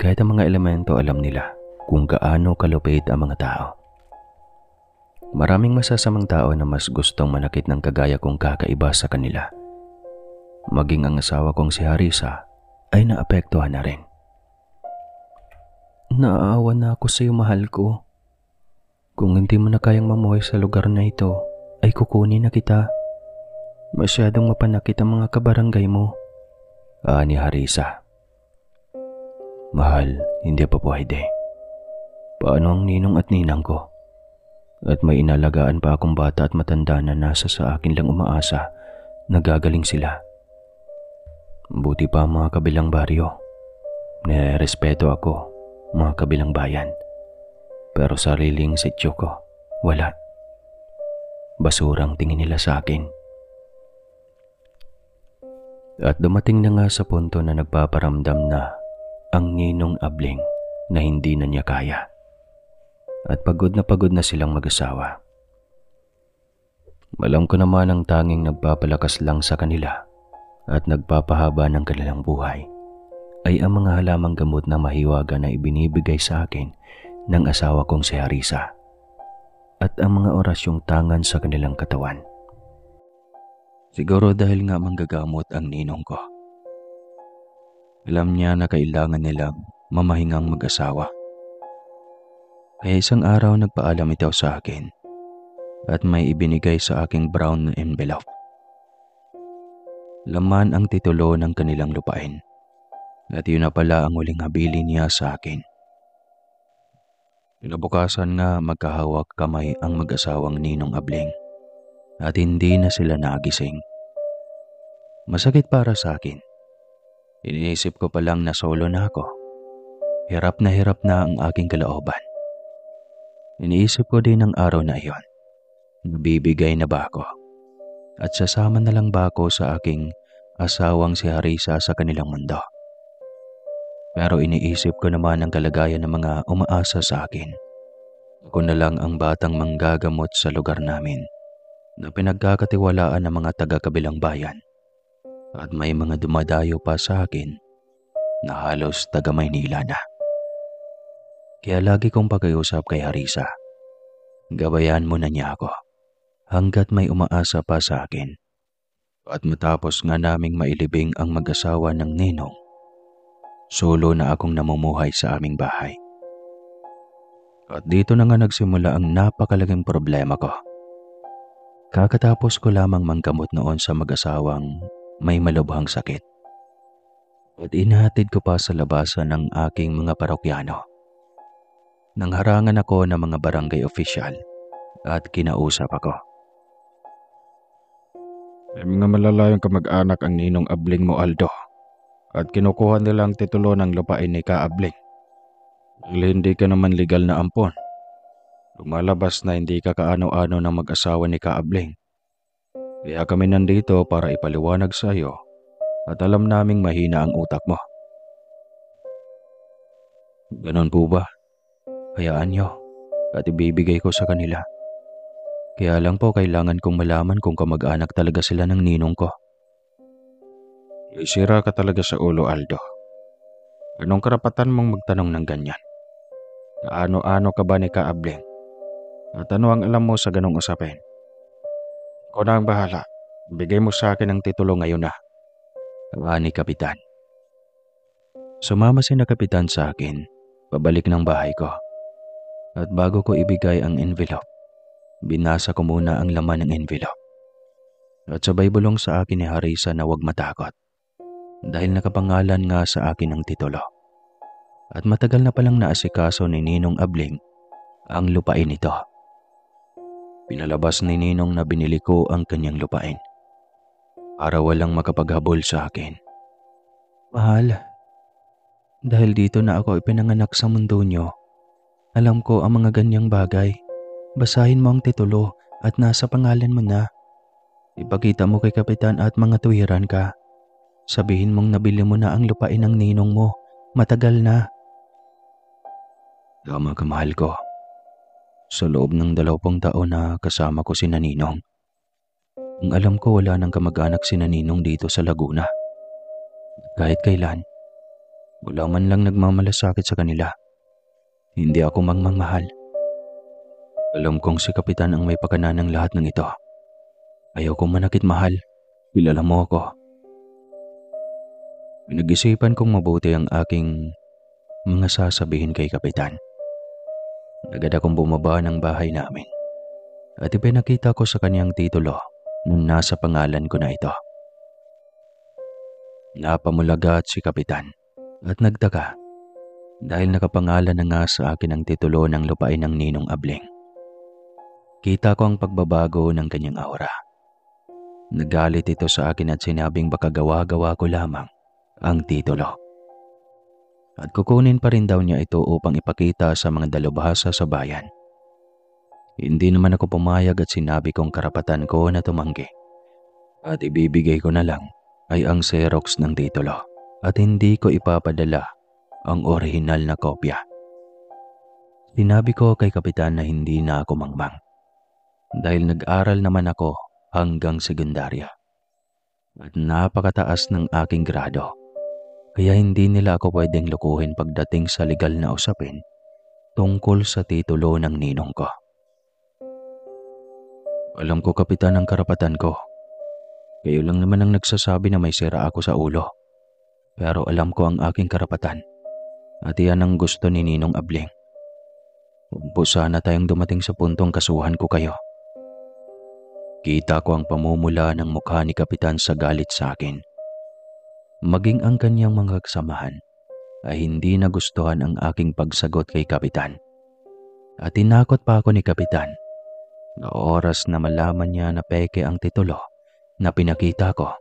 Kahit ang mga elemento alam nila kung gaano kalupit ang mga tao. Maraming masasamang tao na mas gustong manakit ng kagaya kong kakaiba sa kanila. Maging ang asawa kong si Harisa ay naapektuhan na rin. Naaawa na ako sa iyo, mahal ko. Kung hindi mo na kayang mamuhay sa lugar na ito, ay kukunin na kita. Masyadong mapanakit ang mga kabarangay mo. Ni Harisa. Mahal, hindi pa pwede. Paano ang ninong at ninang ko? At may inalagaan pa akong bata at matanda na nasa sa akin lang umaasa na gagaling sila. Buti pa ang mga kabilang baryo. Nirespeto ako, mga kabilang bayan. Pero sariling sityo ko, wala. Basurang tingin nila sa akin. At dumating na nga sa punto na nagpaparamdam na ang Ninong Abling na hindi na niya kaya. At pagod na silang mag-asawa. Alam ko naman ang tanging nagpapalakas lang sa kanila at nagpapahaba ng kanilang buhay ay ang mga halamang gamot na mahiwaga na ibinibigay sa akin ng asawa kong si Harisa at ang mga orasyong tangan sa kanilang katawan. Siguro dahil nga manggagamot ang ninong ko. Alam niya na kailangan nilang mamahingang mag-asawa. Kaya isang araw nagpaalam ito sa akin at may ibinigay sa aking brown na envelope. Laman ang titulo ng kanilang lupain at yun na pala ang huling habilin niya sa akin. Kinabukasan nga magkahawak kamay ang mag-asawang Ninong Abling at hindi na sila nagising. Masakit para sa akin. Iniisip ko pa lang na solo na ako. Hirap na ang aking kalooban. Iniisip ko din ang araw na iyon. Nabibigay na ba ako? At sasama na lang ba ako sa aking asawang si Harisa sa kanilang mundo? Pero iniisip ko naman ang kalagayan ng mga umaasa sa akin. Ako na lang ang batang manggagamot sa lugar namin na pinagkakatiwalaan ng mga taga-kabilang bayan. At may mga dumadayo pa sa akin na halos taga-Maynila na. Kaya lagi kong pakiusap kay Harisa, gabayan mo na niya ako hanggat may umaasa pa sa akin. At matapos nga naming mailibing ang mag-asawa ng ninong, solo na akong namumuhay sa aming bahay. At dito na nga nagsimula ang napakalaking problema ko. Kakatapos ko lamang manggamot noon sa mag-asawang may malubhang sakit. At inahatid ko pa sa labasan ng aking mga parokyano. Nang harangan ako ng mga barangay official at kinausap ako. May mga malalayong kamag-anak ang Ninong Abling mo, Aldo. At kinukuha nila ang titulo ng lupain ni Ka Abling. Dahil hindi ka naman legal na ampon. Lumalabas na hindi ka kaano-ano ng mag-asawa ni Kaabling. Kaya kami nandito para ipaliwanag sa iyo at alam naming mahina ang utak mo. Ganon po ba? Hayaan nyo at ibibigay ko sa kanila. Kaya lang po kailangan kong malaman kung kamag-anak talaga sila ng ninong ko. May sira ka talaga sa ulo, Aldo. Anong karapatan mong magtanong ng ganyan? Kaano-ano ka ba ni Kaabling? At ano ang alam mo sa ganong usapin? Ako na ang bahala. Bigay mo sa akin ang titulo ngayon na. Ni Kapitan. Sumama si na Kapitan sa akin, pabalik ng bahay ko. At bago ko ibigay ang envelope, binasa ko muna ang laman ng envelope. At sabay bulong sa akin ni Harisa na huwag matakot dahil nakapangalan nga sa akin ang titulo. At matagal na palang naasikaso ni Ninong Abling ang lupain ito. Pinalabas ni Ninong na binili ko ang kanyang lupain para walang makapaghabol sa akin. Mahal, dahil dito na ako ipinanganak sa mundo nyo, alam ko ang mga ganyang bagay. Basahin mo ang titulo at nasa pangalan mo na. Ipakita mo kay Kapitan at mga tuwiran ka. Sabihin mong nabili mo na ang lupain ng ninong mo. Matagal na. Tama ka, mahal ko. Sa loob ng 20 taon na kasama ko si Ninong, ang alam ko wala nang kamag-anak si Ninong dito sa Laguna. Kahit kailan, wala man lang nagmamalasakit sa kanila. Hindi ako mangmangmahal. Alam kong si Kapitan ang may pakana ng lahat ng ito. Ayaw kong manakit, mahal. Kilala mo ako. Pinag-isipan kong mabuti ang aking mga sasabihin kay Kapitan. Agad akong bumaba ng bahay namin at ipinakita ko sa kanyang titulo na nasa pangalan ko na ito. Napamulagat si Kapitan at nagtaka dahil nakapangalan na nga sa akin ang titulo ng lupain ng Ninong Abling. Kita ko ang pagbabago ng kanyang aura. Nagalit ito sa akin at sinabing baka gawa-gawa ko lamang ang titulo. At kukunin pa rin daw niya ito upang ipakita sa mga dalubhasa sa bayan. Hindi naman ako pumayag at sinabi kong karapatan ko na tumanggi. At ibibigay ko na lang ay ang Xerox ng titulo at hindi ko ipapadala ang orihinal na kopya. Sinabi ko kay Kapitan na hindi na ako mangmang dahil nag-aral naman ako hanggang sekundarya at napakataas ng aking grado, kaya hindi nila ako pwedeng lukuhin pagdating sa legal na usapin tungkol sa titulo ng ninong ko. Alam ko, Kapitan, ang karapatan ko. Kayo lang naman ang nagsasabi na may sira ako sa ulo, pero alam ko ang aking karapatan. At iyan ang gusto ni Ninong Abling. Huwag po sana tayong dumating sa puntong kasuhan ko kayo. Kita ko ang pamumula ng mukha ni Kapitan sa galit sa akin. Maging ang kanyang mga kasamahan ay hindi nagustuhan ang aking pagsagot kay Kapitan. At tinakot pa ako ni Kapitan na oras na malaman niya na peke ang titulo na pinakita ko,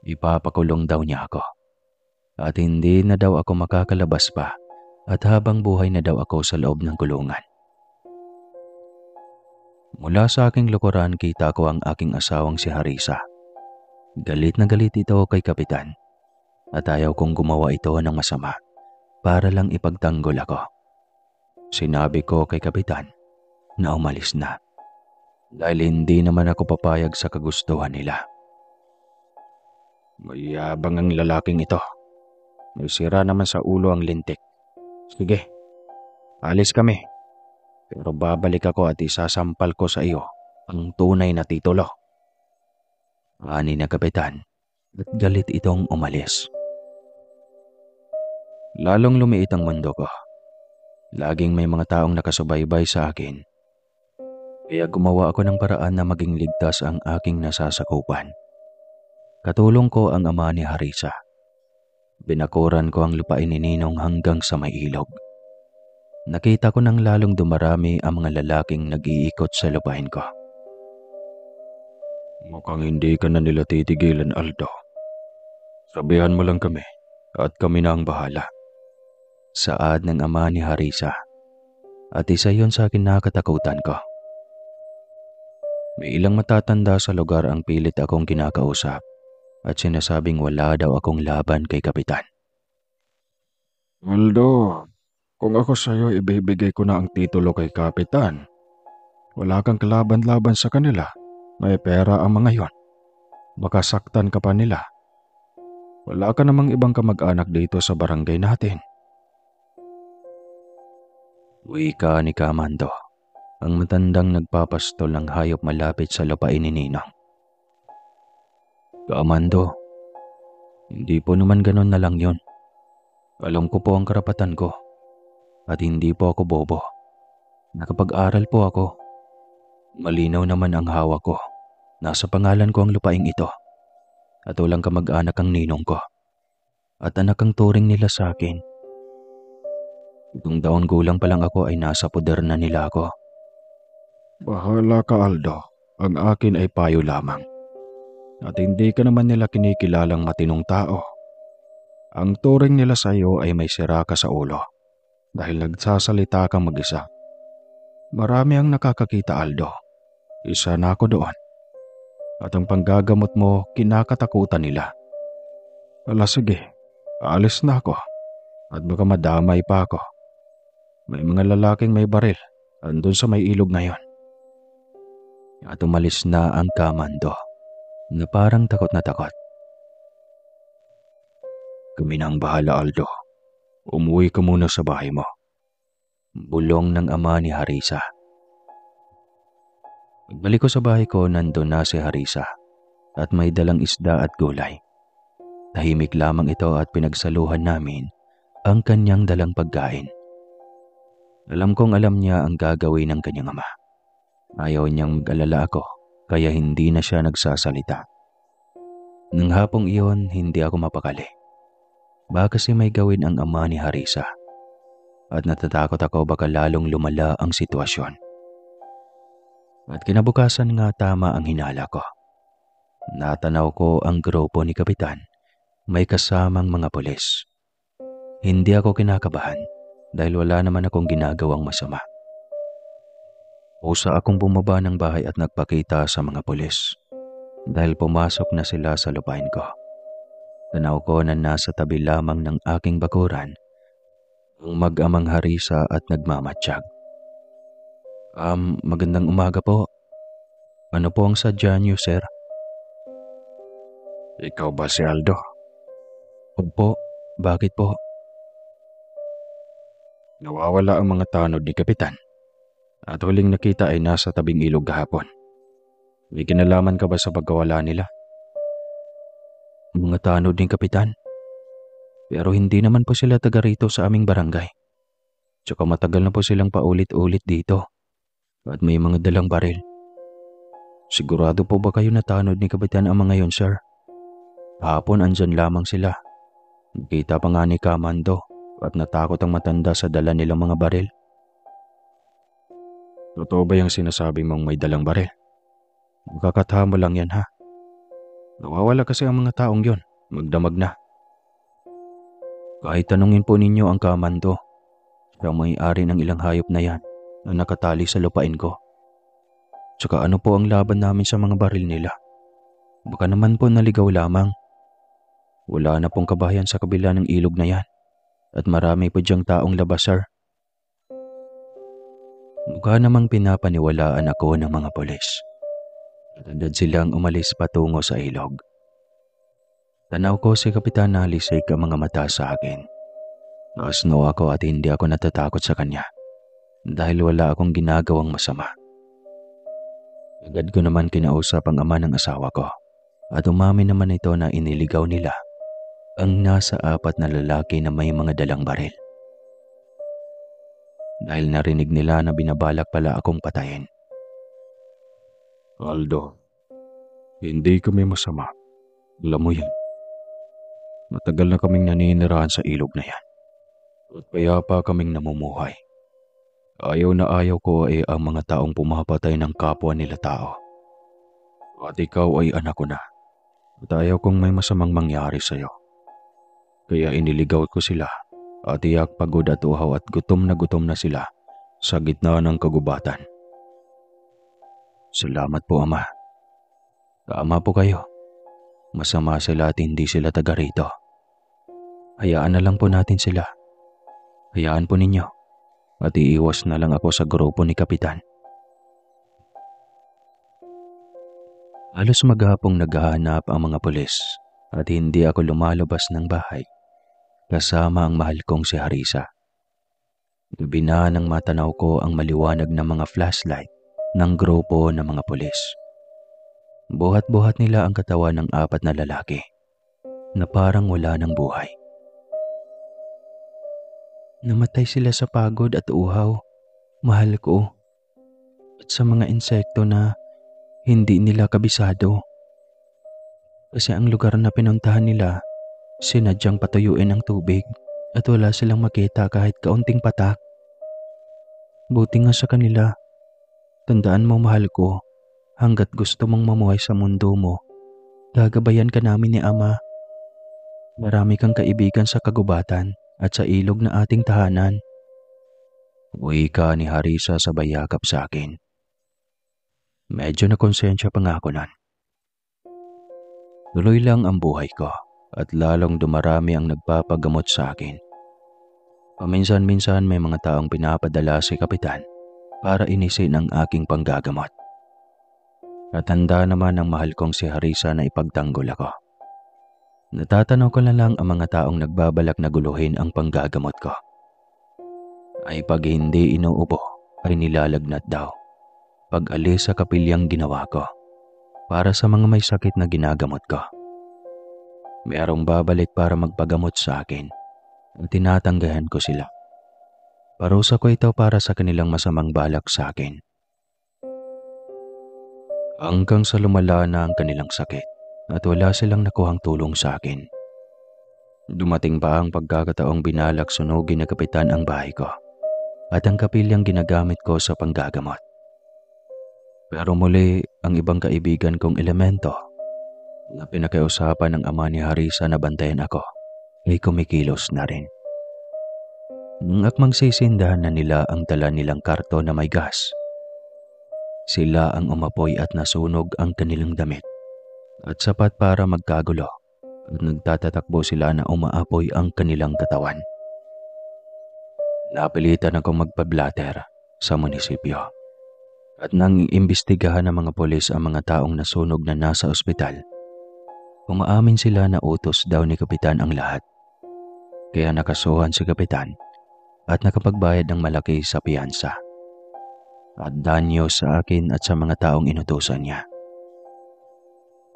ipapakulong daw niya ako. At hindi na daw ako makakalabas pa at habang buhay na daw ako sa loob ng kulungan. Mula sa aking lukuran, kita ko ang aking asawang si Harisa. Galit na galit ito kay Kapitan at ayaw kong gumawa ito ng masama para lang ipagtanggol ako. Sinabi ko kay Kapitan na umalis na dahil hindi naman ako papayag sa kagustuhan nila. Mayabang ang lalaking ito. May sira naman sa ulo ang lintik. Sige, alis kami. Pero babalik ako at isasampal ko sa iyo ang tunay na titulo. Ani na Kapitan at galit itong umalis. Lalong lumiit ang mundo ko. Laging may mga taong nakasubaybay sa akin. Kaya gumawa ako ng paraan na maging ligtas ang aking nasasakupan. Katulong ko ang ama ni Harisa. Binakuran ko ang lupain ni Ninong hanggang sa may ilog. Nakita ko nang lalong dumarami ang mga lalaking nag-iikot sa lupain ko. Mukhang hindi ka na nila titigilan, Aldo. Sabihan mo lang kami at kami na ang bahala. Saad ng ama ni Harisa. At isa yon sa kinakatakutan ko. May ilang matatanda sa lugar ang pilit akong kinakausap at sinasabing wala daw akong laban kay Kapitan. Aldo, kung ako sa'yo ibibigay ko na ang titulo kay Kapitan. Wala kang kalaban-laban sa kanila. May pera ang mga yon. Baka saktan ka pa nila. Wala ka namang ibang kamag-anak dito sa barangay natin. Wika ni Kamando, ang matandang nagpapastol ng hayop malapit sa lupain ni Ninong. Kamando, hindi po naman ganon na lang yon. Alam ko po ang karapatan ko at hindi po ako bobo. Nakapag-aral po ako. Malinaw naman ang hawak ko. Nasa pangalan ko ang lupaing ito at walang kamag-anak ang ninong ko at anak ang turing nila sa akin. 7 taon gulang pa lang ako ay nasa poder na nila ako. Bahala ka, Aldo. Ang akin ay payo lamang. At hindi ka naman nila kinikilalang matinong tao. Ang turing nila sa iyo ay may sira ka sa ulo dahil nagsasalita kang mag-isa. Marami ang nakakakita, Aldo. Isa na ako doon. At ang panggagamot mo, kinakatakutan nila. Ala sige, alis na ako. At baka madamay pa ako. May mga lalaking may baril, andun sa may ilog ngayon. At umalis na ang Kamando na parang takot na takot. Kami na ang bahala, Aldo. Umuwi ka muna sa bahay mo. Bulong ng ama ni Harisa. Pagbalik ko sa bahay ko, nandun na si Harisa at may dalang isda at gulay. Tahimik lamang ito at pinagsaluhan namin ang kanyang dalang pagkain. Alam kong alam niya ang gagawin ng kanyang ama. Ayaw niyang mag-alala ako, kaya hindi na siya nagsasalita. Nang hapong iyon, hindi ako mapakali. Baka kasi may gawin ang ama ni Harisa. At natatakot ako baka lalong lumala ang sitwasyon. At kinabukasan nga tama ang hinala ko. Natanaw ko ang grupo ni Kapitan. May kasamang mga pulis. Hindi ako kinakabahan dahil wala naman akong ginagawang masama. Usa akong bumaba ng bahay at nagpakita sa mga pulis dahil pumasok na sila sa lupain ko. Tanaw ko na nasa tabi lamang ng aking bakuran ang mag-amang Harisa at nagmamatsyag. Magandang umaga po. Ano po ang sadya niyo, sir? Ikaw ba si Aldo? Opo, bakit po? Nawawala ang mga tanod ni Kapitan at huling nakita ay nasa tabing ilog kahapon. May kinalaman ka ba sa pagkawala nila? Mga tanod ni Kapitan? Pero hindi naman po sila taga rito sa aming barangay. Tsaka matagal na po silang paulit-ulit dito at may mga dalang baril. Sigurado po ba kayo na tanod ni Kapitan ang mga yon, sir? Hapon andyan lamang sila. Nakita pa nga ni Kamando at natakot ang matanda sa dala nilang mga baril. Totoo ba yung sinasabi mong may dalang baril? Magkakatama lang yan, ha? Nawawala kasi ang mga taong yon. Magdamag na. Kahit tanungin po ninyo ang Kamando, siya ang may-ari ng ilang hayop na yan na nakatali sa lupain ko. Tsaka ano po ang laban namin sa mga baril nila? Baka naman po naligaw lamang. Wala na pong kabahayan sa kabila ng ilog na yan at marami po diyang taong labas, sir. Mukha namang pinapaniwalaan ako ng mga pulis. Agad silang umalis patungo sa ilog. Tanaw ko si Kapitan na lisay ka mga mata sa akin. Nakasno ako at hindi ako natatakot sa kanya dahil wala akong ginagawang masama. Agad ko naman kinausap ang ama ng asawa ko at umamin naman ito na iniligaw nila ang nasa 4 na lalaki na may mga dalang baril. Dahil narinig nila na binabalak pala akong patayin. Aldo, hindi kami masama. Alam mo yan. Matagal na kaming naninirahan sa ilog na yan. At payapa kaming namumuhay. Ayaw na ayaw ko ay ang mga taong pumapatay ng kapwa nila tao. At ikaw ay anak ko na. At ayaw kong may masamang mangyari sa'yo. Kaya iniligaw ko sila at tiyak pagod at uhaw at gutom na sila sa gitna ng kagubatan. Salamat po, Ama. Tama po kayo. Masama sila at hindi sila taga rito. Hayaan na lang po natin sila. Hayaan po ninyo at iiwas na lang ako sa grupo ni Kapitan. Halos maghapong naghahanap ang mga pulis at hindi ako lumalabas ng bahay kasama ang mahal kong si Harisa. Gabi na nang matanaw ko ang maliwanag na mga flashlight ng grupo ng mga pulis. Buhat-buhat nila ang katawan ng 4 na lalaki na parang wala ng buhay. Namatay sila sa pagod at uhaw, mahal ko, at sa mga insekto na hindi nila kabisado. Kasi ang lugar na pinuntahan nila, sinadyang patuyuin ang tubig at wala silang makita kahit kaunting patak. Buti nga sa kanila. Tandaan mo, mahal ko, hanggat gusto mong mamuhay sa mundo mo, gagabayan ka namin ni Ama. Marami kang kaibigan sa kagubatan at sa ilog na ating tahanan. Wika ni Harisa sabay yakap sa akin. Medyo nakonsensya pa nga ako nun. Tuloy lang ang buhay ko at lalong dumarami ang nagpapagamot sa akin. Paminsan-minsan may mga taong pinapadala si Kapitan para inisin ang aking panggagamot. At handa naman ang mahal kong si Harisa na ipagtanggol ako. Natatanaw ko na lang ang mga taong nagbabalak na guluhin ang panggagamot ko. Ay pag hindi inuubo ay nilalagnat daw. Pag alis sa kapilyang ginawa ko para sa mga may sakit na ginagamot ko. Mayroong babalik para magpagamot sa akin at tinatanggahan ko sila. Parusa ko ito para sa kanilang masamang balak sa akin. Hanggang sa lumala na ang kanilang sakit at wala silang nakuhang tulong sa akin. Dumating pa ang pagkakataong binalak sunugin na Kapitan ang bahay ko at ang kapilyang ginagamit ko sa panggagamot. Pero muli ang ibang kaibigan kong elemento na pinakiusapan ng ama ni Harisa na bantayan ako ay kumikilos na rin. Nung akmang sisindahan na nila ang dala nilang karto na may gas, sila ang umapoy at nasunog ang kanilang damit at sapat para magkagulo at nagtatatakbo sila na umaapoy ang kanilang katawan. Napilitan akong magpa-blatter sa munisipyo at nang iimbestigahan ng mga pulis ang mga taong nasunog na nasa ospital, umaamin sila na utos daw ni Kapitan ang lahat. Kaya nakasuhan si Kapitan at nakapagbayad ng malaki sa piyansa at danyo sa akin at sa mga taong inutusan niya.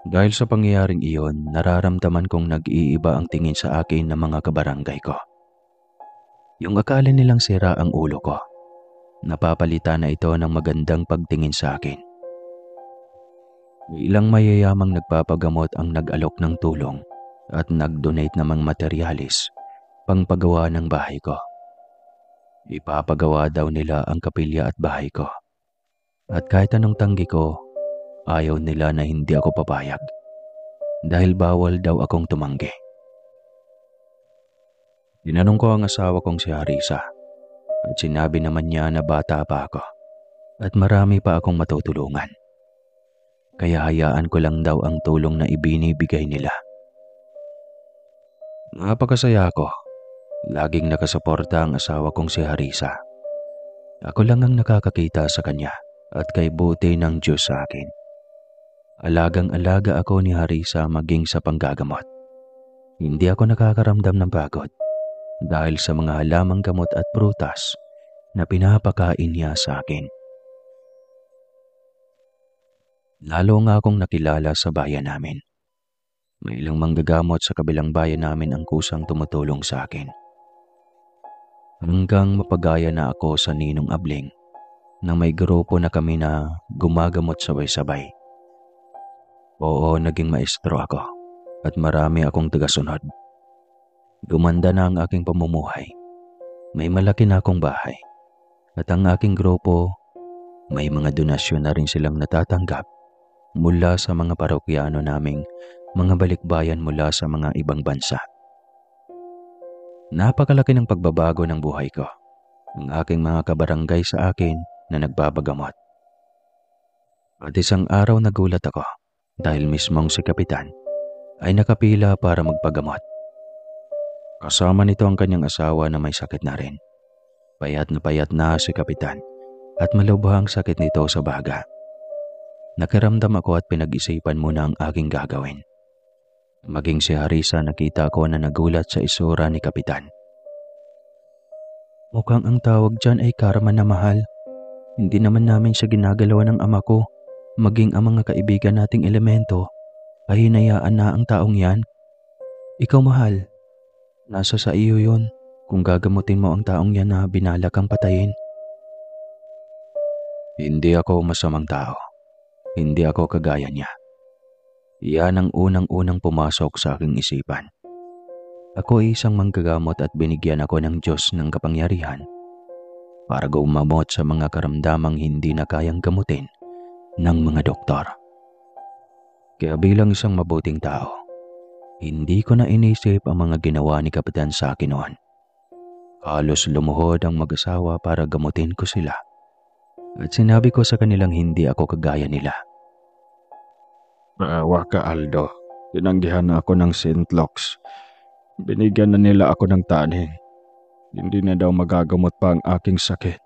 Dahil sa pangyayaring iyon, nararamdaman kong nag-iiba ang tingin sa akin ng mga kabarangay ko. Yung akala nilang sira ang ulo ko, napapalitan na ito ng magandang pagtingin sa akin. May ilang mayayamang nagpapagamot ang nag-alok ng tulong at nag-donate ng mga materialis pangpagawa ng bahay ko. Ipapagawa daw nila ang kapilya at bahay ko. At kahit anong tanggi ko, ayaw nila na hindi ako papayag dahil bawal daw akong tumanggi. Tinanong ko ang asawa kong si Harisa at sinabi naman niya na bata pa ako at marami pa akong matutulungan. Kaya hayaan ko lang daw ang tulong na ibinibigay nila. Napakasaya ko. Laging nakasuporta ang asawa kong si Harisa. Ako lang ang nakakakita sa kanya at kay buti ng Diyos sa akin. Alagang-alaga ako ni Harisa maging sa panggagamot. Hindi ako nakakaramdam ng pagod dahil sa mga halamang gamot at prutas na pinapakain niya sa akin. Lalo nga akong nakilala sa bayan namin. May ilang manggagamot sa kabilang bayan namin ang kusang tumutulong sa akin. Hanggang mapagaya na ako sa Ninong Abling na may grupo na kami na gumagamot sabay-sabay. Oo, naging maestro ako at marami akong tagasunod. Gumanda na ang aking pamumuhay. May malaki na akong bahay at ang aking grupo may mga donasyon na rin silang natatanggap mula sa mga parokyano naming mga balikbayan mula sa mga ibang bansa. Napakalaki ng pagbabago ng buhay ko. Ang aking mga kabarangay sa akin na nagbabagamot. At isang araw nagulat ako dahil mismong si Kapitan ay nakapila para magpagamot. Kasama nito ang kanyang asawa na may sakit na rin. Payat na si Kapitan at malubhang sakit nito sa baga. Nakiramdam ako at pinag-isipan muna ang aking gagawin. Maging si Harisa nakita ko na nagulat sa isura ni Kapitan. Mukhang ang tawag dyan ay karma na mahal. Hindi naman namin siya ginagalawa ng ama ko. Maging ang mga kaibigan nating elemento ay hinayaan na ang taong yan. Ikaw mahal, nasa sa iyo yun kung gagamutin mo ang taong yan na binalak kang patayin. Hindi ako masamang tao. Hindi ako kagaya niya. Iyan ang unang-unang pumasok sa aking isipan. Ako ay isang manggagamot at binigyan ako ng Diyos ng kapangyarihan para gumamot sa mga karamdamang hindi na kayang gamutin ng mga doktor. Kaya bilang isang mabuting tao, hindi ko na inisip ang mga ginawa ni Kapitan sa akin noon. Halos lumuhod ang mag-asawa para gamutin ko sila. At sinabi ko sa kanilang hindi ako kagaya nila. Maawa ka, Aldo. Tinanggihan na ako ng St. Luke's. Binigyan na nila ako ng taning. Hindi na daw magagamot pa ang aking sakit.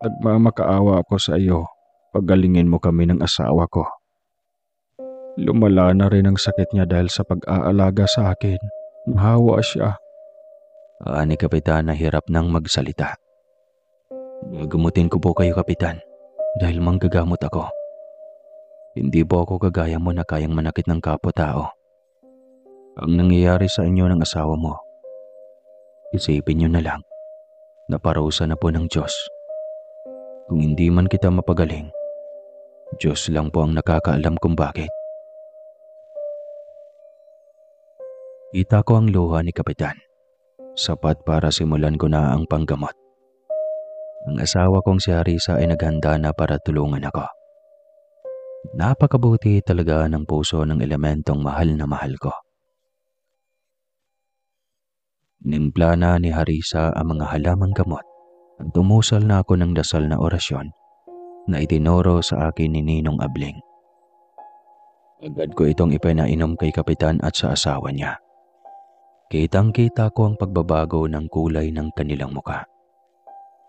Nagmamakaawa ako sa iyo. Pagalingin mo kami ng asawa ko. Lumala na rin ang sakit niya dahil sa pag-aalaga sa akin. Mahawa siya. Ni Kapitan na hirap nang magsalita. Gagamutin ko po kayo, Kapitan, dahil manggagamot ako. Hindi po ako kagaya mo na kayang manakit ng kapwa-tao. Ang nangyayari sa inyo ng asawa mo, isipin niyo na lang na parusa na po ng Diyos. Kung hindi man kita mapagaling, Diyos lang po ang nakakaalam kung bakit. Kita ko ang luha ni Kapitan. Sapat para simulan ko na ang panggamot. Ang asawa kong si Harisa ay naghanda na para tulungan ako. Napakabuti talaga ng puso ng elementong mahal na mahal ko. Nimpla na ni Harisa ang mga halamang gamot at tumusal na ako ng dasal na orasyon na itinuro sa akin ni Ninong Abling. Agad ko itong ipinainom kay Kapitan at sa asawa niya. Kitang-kita ko ang pagbabago ng kulay ng kanilang muka.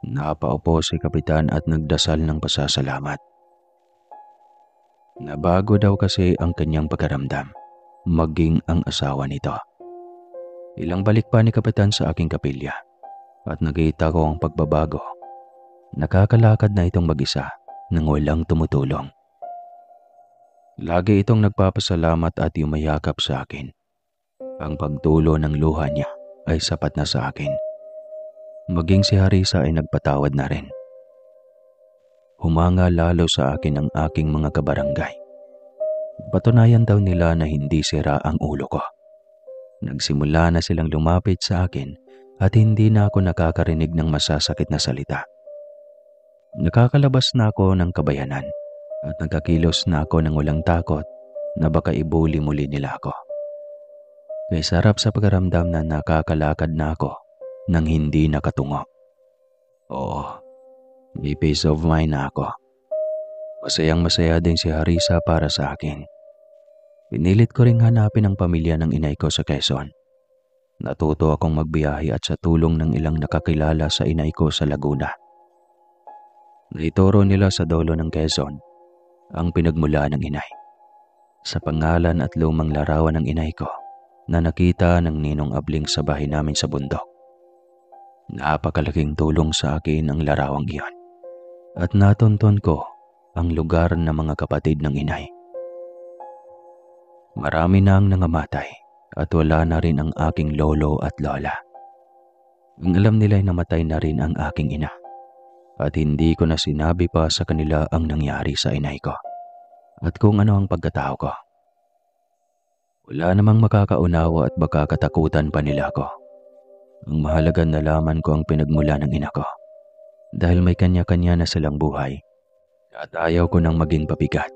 Napaupo si Kapitan at nagdasal ng pasasalamat. Nabago daw kasi ang kanyang pagkaramdam, maging ang asawa nito. Ilang balik pa ni Kapitan sa aking kapilya at nakita ko ang pagbabago. Nakakalakad na itong mag-isa nang walang tumutulong. Lagi itong nagpapasalamat at yumayakap sa akin. Ang pagtulo ng luha niya ay sapat na sa akin. Maging si Harisa ay nagpatawad na rin. Humanga lalo sa akin ang aking mga kabarangay. Patunayan daw nila na hindi sira ang ulo ko. Nagsimula na silang lumapit sa akin at hindi na ako nakakarinig ng masasakit na salita. Nakakalabas na ako ng kabayanan at nagkakilos na ako ng walang takot na baka ibuli muli nila ako. Kay sarap sa pagkaramdam na nakakalakad na ako nang hindi nakatungo. Oo, may peace of mind na ako. Masayang-masaya din si Harisa para sa akin. Pinilit ko ring hanapin ang pamilya ng inay ko sa Quezon. Natuto akong magbiyahe at sa tulong ng ilang nakakilala sa inay ko sa Laguna. Naituro nila sa dulo ng Quezon ang pinagmula ng inay. Sa pangalan at lumang larawan ng inay ko na nakita ng Ninong Abling sa bahay namin sa bundok. Napakalaking tulong sa akin ang larawang iyon at natunton ko ang lugar ng mga kapatid ng inay. Marami na ang nangamatay at wala na rin ang aking lolo at lola. Ang alam nila ay namatay na rin ang aking ina at hindi ko na sinabi pa sa kanila ang nangyari sa inay ko at kung ano ang pagkatao ko. Wala namang makakaunawa at baka katakutan pa nila ako. Ang mahalaga nalaman ko ang pinagmula ng ina ko dahil may kanya-kanya na silang buhay at ayaw ko nang maging pabigat.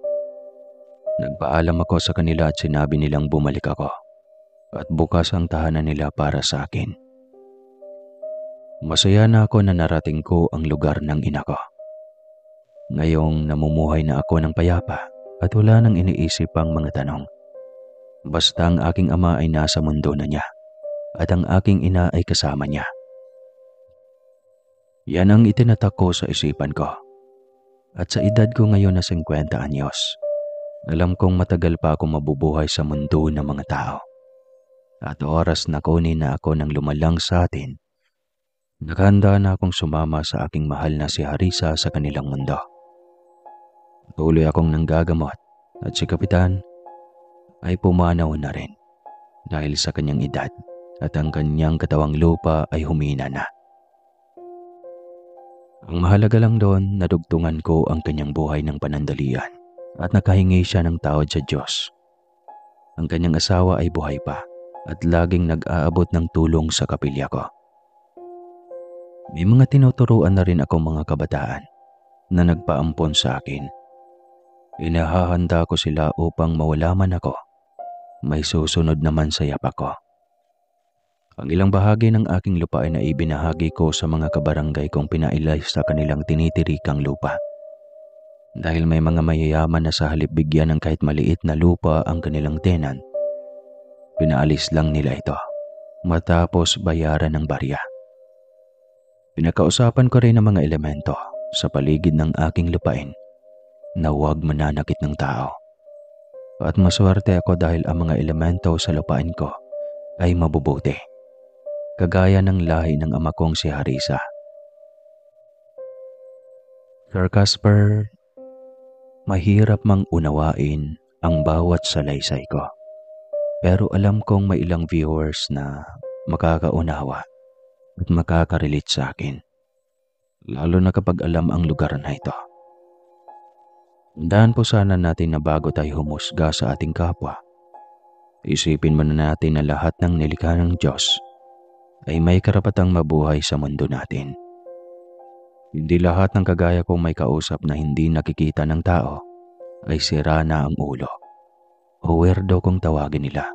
Nagpaalam ako sa kanila at sinabi nilang bumalik ako at bukas ang tahanan nila para sa akin. Masaya na ako na narating ko ang lugar ng ina ko. Ngayong namumuhay na ako ng payapa at wala nang iniisip ang mga tanong. Basta ang aking ama ay nasa mundo na niya at ang aking ina ay kasama niya. Yan ang itinatak ko sa isipan ko. At sa edad ko ngayon na 50 anyos, alam kong matagal pa ako mabubuhay sa mundo ng mga tao. At oras na kunin na ako ng lumalang sa atin, nakahanda na akong sumama sa aking mahal na si Harisa sa kanilang mundo. Tuloy akong nanggagamot at si Kapitan ay pumanaw na rin dahil sa kanyang edad at ang kanyang katawang lupa ay humina na. Ang mahalaga lang doon, nadugtungan ko ang kanyang buhay ng panandalian at nakahingi siya ng tawad sa Diyos. Ang kanyang asawa ay buhay pa at laging nag-aabot ng tulong sa kapilya ko. May mga tinuturuan na rin ako mga kabataan na nagpaampon sa akin. Inahahanda ko sila upang mawala man ako, may susunod naman sa yapak ko. Ang ilang bahagi ng aking lupain na ibinahagi ko sa mga kabarangay kong pinailay sa kanilang tinitirikang lupa. Dahil may mga mayayaman na sa halip bigyan ng kahit maliit na lupa ang kanilang tenant, pinaalis lang nila ito matapos bayaran ng barya. Pinakausapan ko rin ang mga elemento sa paligid ng aking lupain na huwag mananakit ng tao. At maswerte ako dahil ang mga elemento sa lupain ko ay mabubuti, kagaya ng lahi ng ama kong si Harisa. Sir Casper, mahirap mang unawain ang bawat salaysay ko. Pero alam kong may ilang viewers na makakaunawa at makakarelate sa akin, lalo na kapag alam ang lugar na ito. Tandaan po sana natin na bago tayo humusga sa ating kapwa, isipin muna natin na lahat ng nilikha ng Diyos ay may karapatang mabuhay sa mundo natin. Hindi lahat ng kagaya kong may kausap na hindi nakikita ng tao ay sira na ang ulo o weirdo kung tawagin nila.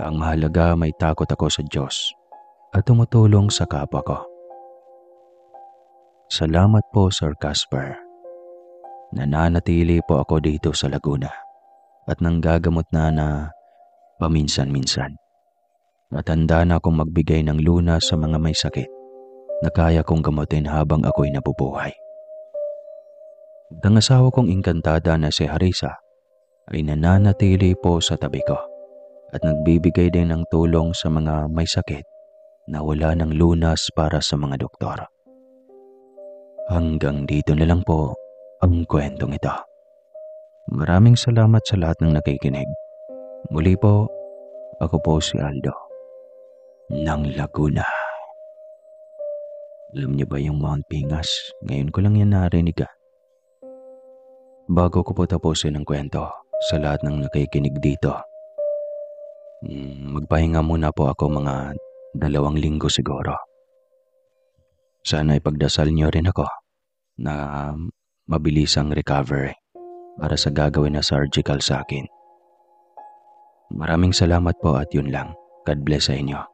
Ang mahalaga, may takot ako sa Diyos at tumutulong sa kapwa ko. Salamat po, Sir Casper. Nananatili po ako dito sa Laguna at nanggagamot na paminsan-minsan. At handa na akong magbigay ng lunas sa mga may sakit na kaya kong gamutin habang ako'y nabubuhay. At ang asawa kong engkantada na si Harisa ay nananatili po sa tabi ko at nagbibigay din ng tulong sa mga may sakit na wala ng lunas para sa mga doktor. Hanggang dito na lang po ang kwentong ito. Maraming salamat sa lahat ng nakikinig. Muli po, ako po si Aldo ng Laguna. Alam niyo ba yung Mount Pingas? Ngayon ko lang yan narinig. Bago ko po tapusin ang kwento, sa lahat ng nakikinig dito, magpahinga muna po ako mga 2 linggo siguro. Sana ipagdasal niyo rin ako na mabilis ang recovery para sa gagawin na surgical sa akin. Maraming salamat po at yun lang. God bless sa inyo.